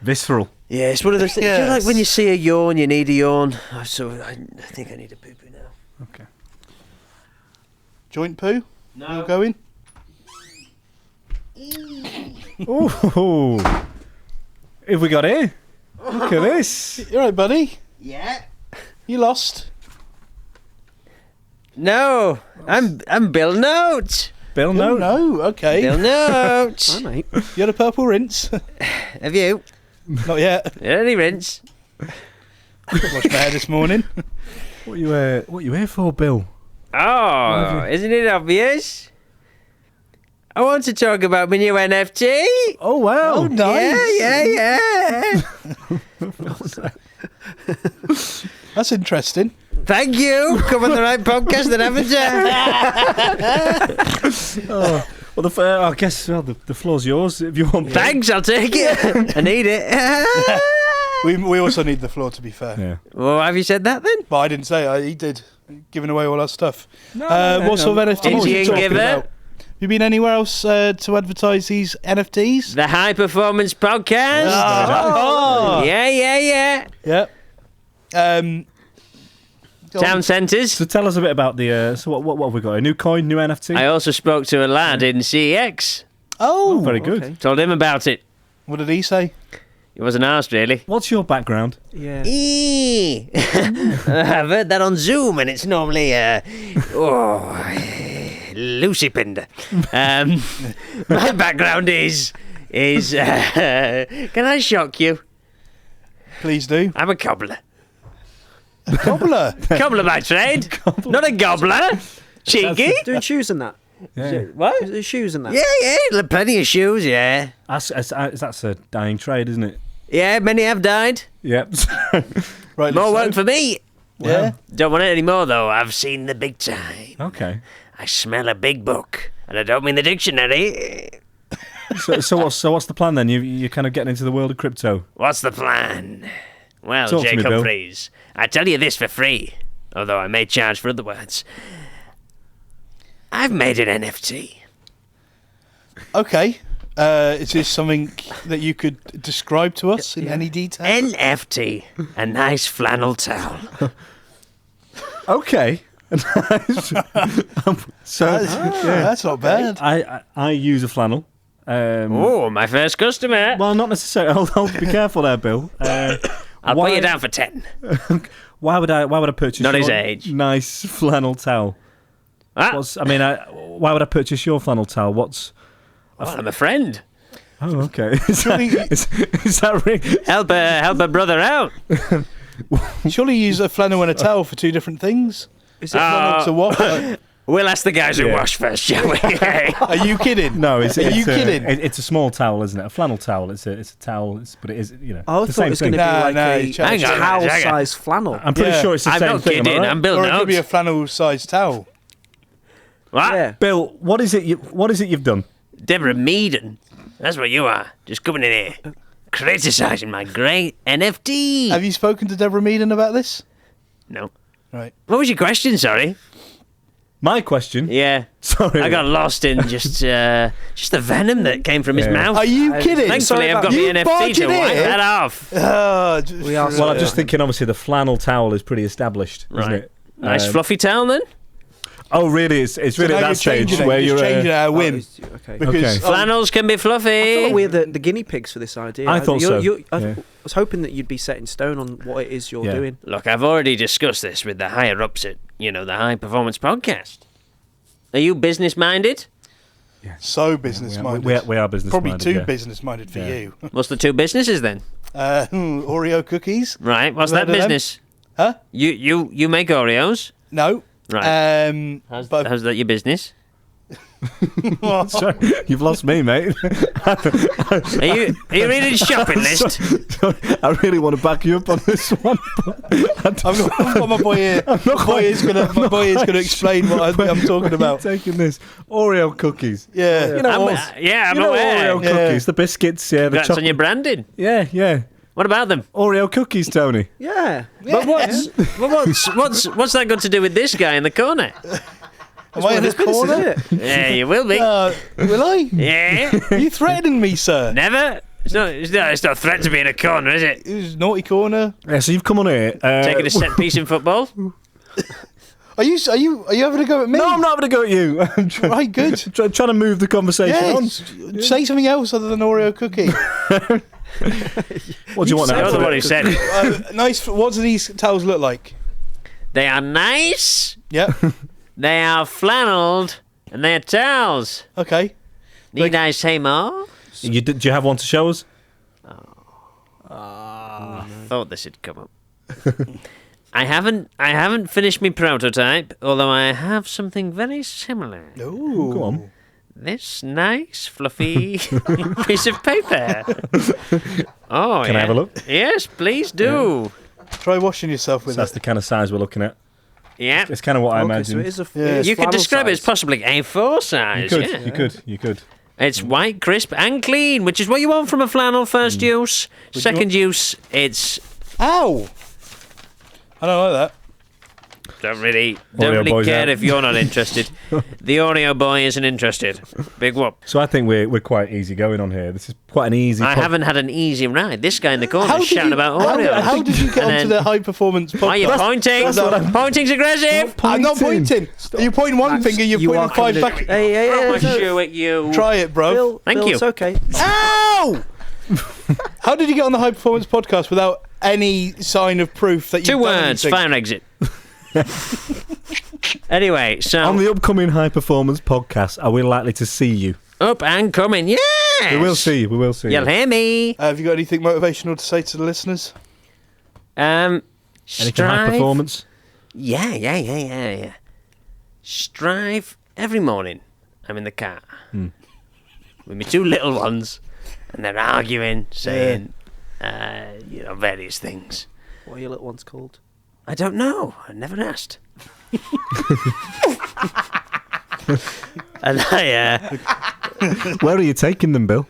Visceral. yeah, it's one of those things. Yes. You know, like when you see a yawn, you need a yawn. So I think I need a poo-poo now. Okay. Joint poo? No. All going? Ooh. Have we got here? Look at this. You alright, buddy? Yeah. You lost? No, I'm Bill Note. Bill, Oh, no. no, okay. Bill Note. Hi, mate. You had a purple rinse? Have you? Not yet. Any rinse? Washed my hair this morning. What you here for, Bill? Oh, isn't it obvious? I want to talk about my new NFT. Oh, wow. Oh, nice. Yeah. That's interesting. Thank you. Come on the right podcast that haven't you? Well, I guess the floor's yours if you want. Thanks, I'll take it. I need it. We also need the floor, to be fair. Yeah. Well, have you said that then? But I didn't say it. He did. Giving away all our stuff. No, What sort of NFTs are you Indian talking giver. about? Have you been anywhere else to advertise these NFTs? The High Performance Podcast. Oh. Yeah. Yeah. Town centres. So tell us a bit about the. So what have we got? A new coin, new NFT. I also spoke to a lad in CX. Oh, very good. okay. Told him about it. What did he say? He wasn't asked, really. What's your background? Yeah. I've heard that on Zoom, and it's normally Lucy Pinder. My background is can I shock you? Please do. I'm a cobbler. Cobbler. Cobbler by trade. Not a gobbler. Cheeky. Doing shoes and that. Yeah. What? Shoes and that. Yeah, plenty of shoes, yeah. That's a dying trade, isn't it? Yeah, many have died. Yep. Right. More work for me. Yeah. Don't want it anymore, though. I've seen the big time. Okay. I smell a big book, and I don't mean the dictionary. So what's the plan then? You're kind of getting into the world of crypto. What's the plan? Well, Talk to Jake me, Bill. Humphries, I tell you this for free, although I may charge for other words. I've made an NFT. Okay. Is this something that you could describe to us in any detail? NFT, a nice flannel towel. Okay. So That's not bad. I use a flannel. Oh, my first customer. Well, not necessarily. I'll be careful there, Bill. I'll put you down for 10. Why would I purchase Not your his age. nice flannel towel? Ah, Why would I purchase your flannel towel? well, I'm a friend. Oh, okay. Is that ring? Help a brother out. Surely you use a flannel and a towel for two different things. Is it flannel to what? We'll ask the guys who wash first, shall we? Are you kidding? No, Are you kidding? It's a small towel, isn't it? A flannel towel. It's a towel, but it is I the thought it same was going thing. to be like Hang a on, towel-sized flannel. I'm pretty sure it's the I'm same not thing. kidding. Am I right? I'm Bill Or it could be a Notes. flannel-sized towel. What? Yeah. Bill, what is it you've done? Deborah Meaden. That's what you are. Just coming in here, criticising my great NFT. Have you spoken to Deborah Meaden about this? No. Right. What was your question? Sorry. My question. Yeah. Sorry. I got lost in just the venom that came from his mouth. Are you kidding? Thankfully, I've got You the NFT to barging wipe in? that off. We are. Well, I'm just thinking. Obviously, the flannel towel is pretty established, isn't Right. it? Nice fluffy towel then. Oh, really? It's really now at that you're stage changing it. where You're you're. changing it at a whim. Okay. Because Flannels can be fluffy. I thought we're the guinea pigs for this idea. I thought so. I Yeah. was hoping that you'd be set in stone on what it is you're Yeah. doing. Look, I've already discussed this with the higher ups at, the High Performance Podcast. Are you business minded? so business-minded. We are business Probably minded, too yeah. business-minded for Yeah. you. What's the two businesses then? Oreo cookies. Right. What's Have that you heard of them? business? Huh? You make Oreos. No. Right. But How's that your business? Sorry, you've lost me, mate. Are you reading shopping list? I really want to back you up on this one. I've got my boy here. My boy is gonna explain what I'm talking about. Taking this Oreo cookies. Yeah. You know, I'm aware. Oreo cookies, the biscuits, the That's on chocolate. your branding. Yeah. What about them? Oreo cookies, Tony. Yeah. But what's that got to do with this guy in the corner? Am I in the corner? Yeah, you will be. Will I? Yeah. Are you threatening me, sir? Never. It's not a threat to be in a corner, is it? It's naughty corner. Yeah, so you've come on here. Taking a set piece in football. Are you having a go at me? No, I'm not having a go at you. I'm Right, good. trying to move the conversation on. Say something else other than Oreo cookie. What do you want You're now? the one who said it. Nice. What do these towels look like? They are nice. Yeah. They are flannelled, and they are towels. Okay. Need I say more? Do you have one to show us? Thought this had come up. I haven't finished my prototype, although I have something very similar. Ooh. Go on. this nice, fluffy piece of paper. Oh, Can I have a look? Yes, please do. Try washing yourself with So that's the kind of size we're looking at. Yeah. It's kind of what I So imagine. it is a You could describe it as size. possibly A4 size. You could. It's white, crisp, and clean, which is what you want from a flannel. First use. Second use, it's... Ow! I don't like that. Don't really boy's care out. if you're not interested. The audio boy isn't interested. Big whoop. So I think we're quite easy going on here. This is quite an easy. I haven't had an easy ride. This guy in the corner is shouting about how, audio. how did you get And onto then- the high performance podcast? Why are you pointing? Pointing's aggressive. I'm not pointing. You're pointing one finger, you're you pointing are five coming back. in- Hey, Throw my no. shoe at you. Try it, bro. Bill, Thank Bill, you. It's okay. Ow! How did you get on the high performance podcast without any sign of proof that you've 2 done words, anything? fire exit. Anyway, so On the upcoming high performance podcast, are we likely to see you? up and coming, yes! We will see you. We will see You'll you. hear me. Have you got anything motivational to say to the listeners? Anything high Strive. performance? Yeah. Strive every morning. I'm in the car with my 2 little ones, and they're arguing, saying, various things. What are your little ones called? I don't know. I never asked. And Where are you taking them, Bill?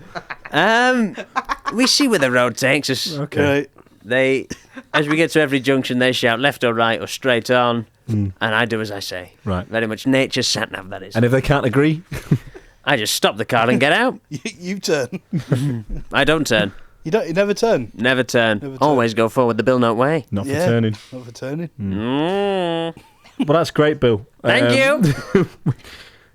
we see where the road takes us. Okay. They, as we get to every junction, they shout left or right or straight on, and I do as I say. Right. Very much nature's sat-nav, that is. And if they can't agree, I just stop the car and get out. You turn. I don't turn. You never turn. Never turn. Never turn. Always go forward the Bill Note way. not Yeah. for turning. Not for turning. Well, that's great, Bill. Thank you.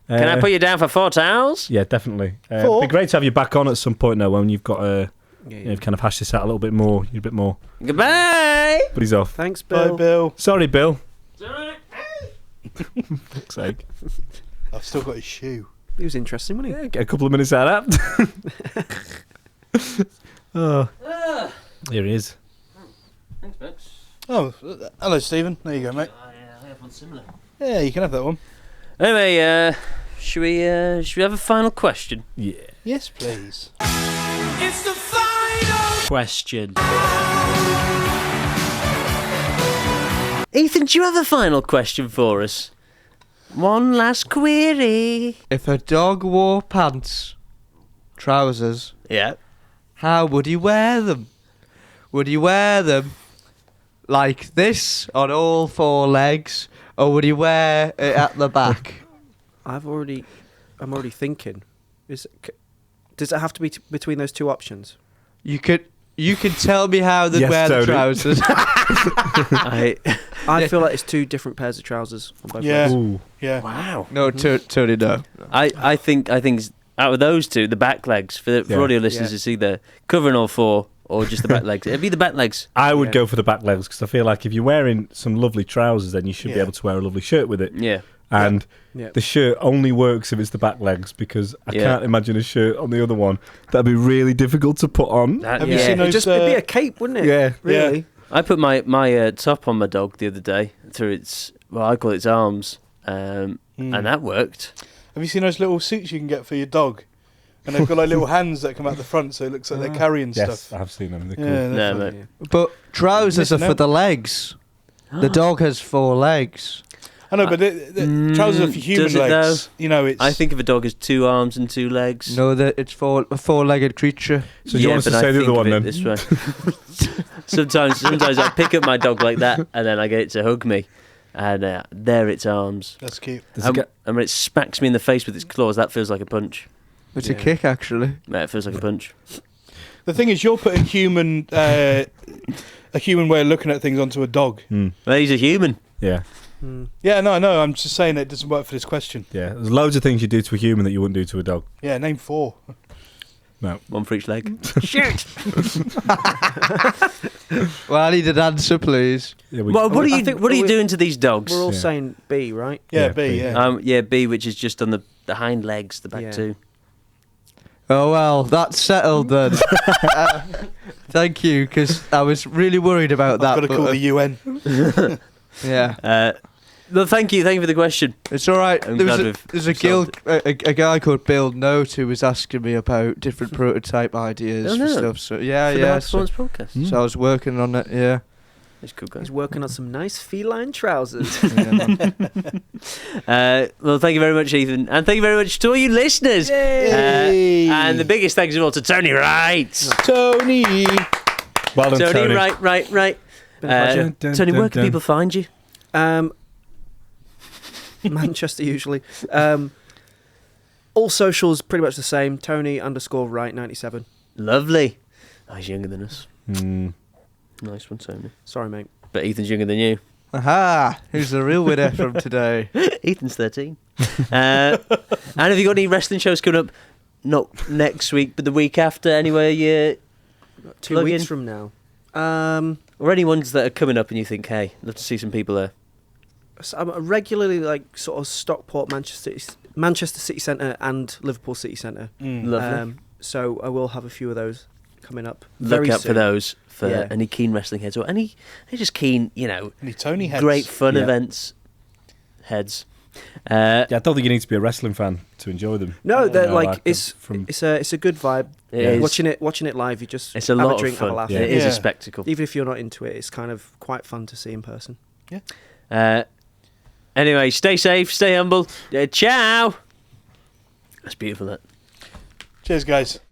Can I put you down for 4 towels? Yeah, definitely. It'd 4? be great to have you back on at some point now when you've got you've kind of hashed this out a little bit more. You're a bit more. Goodbye. But he's off. Thanks, Bill. Bye, Bill. Sorry, Bill. Fuck's sake. I've still got his shoe. He was interesting, wasn't he? Yeah, get a couple of minutes out of that. Oh. Here he is. Thanks, Max. Oh, hello, Stephen. There you go, mate. I have one similar. Yeah, you can have that one. Anyway, should we have a final question? Yeah. Yes, please. It's the final Question. Ethan, do you have a final question for us? One last query. If a dog wore pants, trousers, Yeah. how would he wear them? Would he wear them like this on all 4 legs, or would he wear it at the back? I'm already thinking. Does it have to be between those 2 options? You can tell me how they'd Yes, wear the Tony. trousers. I feel like it's 2 different pairs of trousers on both Yeah. legs. Ooh. Yeah. Wow. No, Tony, no. I think out of those 2, the back legs for Yeah. audio listeners, Yeah. it's either covering all 4 or just the back legs. It'd be the back legs. I would Yeah. go for the back legs because I feel like if you're wearing some lovely trousers, then you should be Yeah. able to wear a lovely shirt with it. Yeah. And Yeah. the shirt only works if it's the back legs because I Yeah. can't imagine a shirt on the other one. That'd be really difficult to put on. Have you seen It'd those? it'd be a cape, wouldn't it? Yeah. Really? I put my top on my dog the other day through its, well, I call it its arms, and that worked. Have you seen those little suits you can get for your dog? And they've got like little hands that come out the front, so it looks like they're carrying Yes, stuff. I've seen them. They're cool. Yeah, No, they're mate. fun. But trousers are Listen for out. the legs. The dog has 4 legs. I know, but the trousers are for human does it legs. You know, it's. I think of a dog as 2 arms and 2 legs. No, that it's for a 4-legged creature. So do you want us to but I say the think other one of then? it this way. sometimes I pick up my dog like that, and then I get it to hug me, and there its arms. That's cute. And when it smacks me in the face with its claws, that feels like a punch. It's a kick, actually. Yeah, it feels like a punch. The thing is, you're putting a human way of looking at things onto a dog. Well, he's a human. Yeah. Yeah, no, I know. I'm just saying it doesn't work for this question. Yeah. There's loads of things you do to a human that you wouldn't do to a dog. Yeah, name 4. No. 1 for each leg. Shit! Well, I need an answer, please. Yeah, What are I you? think What are you we're- doing to these dogs? We're all Yeah. saying B, right? Yeah, Yeah, B. B. Yeah. Yeah, B, which is just on the hind legs, the back Yeah. 2. Oh, well, that's settled then. Thank you, because I was really worried about I've that. got to but, call the UN. yeah. Well, thank you for the question. It's all right. I'm There's glad a guy called Bill Note who was asking me about different prototype ideas for stuff. So for the High Performance podcast. So I was working on it. Yeah. He's cool guy. He's working on some nice feline trousers. Well, thank you very much, Ethan, and thank you very much to all you listeners. And the biggest thanks of all to Tony Wright. Tony. Well done, Tony. Right. Tony, where can people find you? Manchester usually. All socials pretty much the same. Tony_Wright97. Lovely. Oh, he's younger than us. Nice one, Tony. Sorry, mate. But Ethan's younger than you. Aha! Who's the real winner from today? Ethan's 13. And have you got any wrestling shows coming up? Not next week, but the week after. Anywhere you 2 weeks from now. Or any ones that are coming up and you think, hey, love to see some people there. So I'm regularly sort of Stockport, Manchester City Centre and Liverpool City Centre. Lovely. So I will have a few of those coming up. Look very out soon. for those for any keen wrestling heads or any just keen, Any Tony heads. great fun events heads. I don't think you need to be a wrestling fan to enjoy them. No, they're it's a good vibe. Watching it live, you just it's a have lot a drink, of fun. have a laugh. It is a spectacle. Even if you're not into it, it's kind of quite fun to see in person. Yeah. Anyway, stay safe, stay humble. Ciao. That's beautiful. That. Cheers, guys.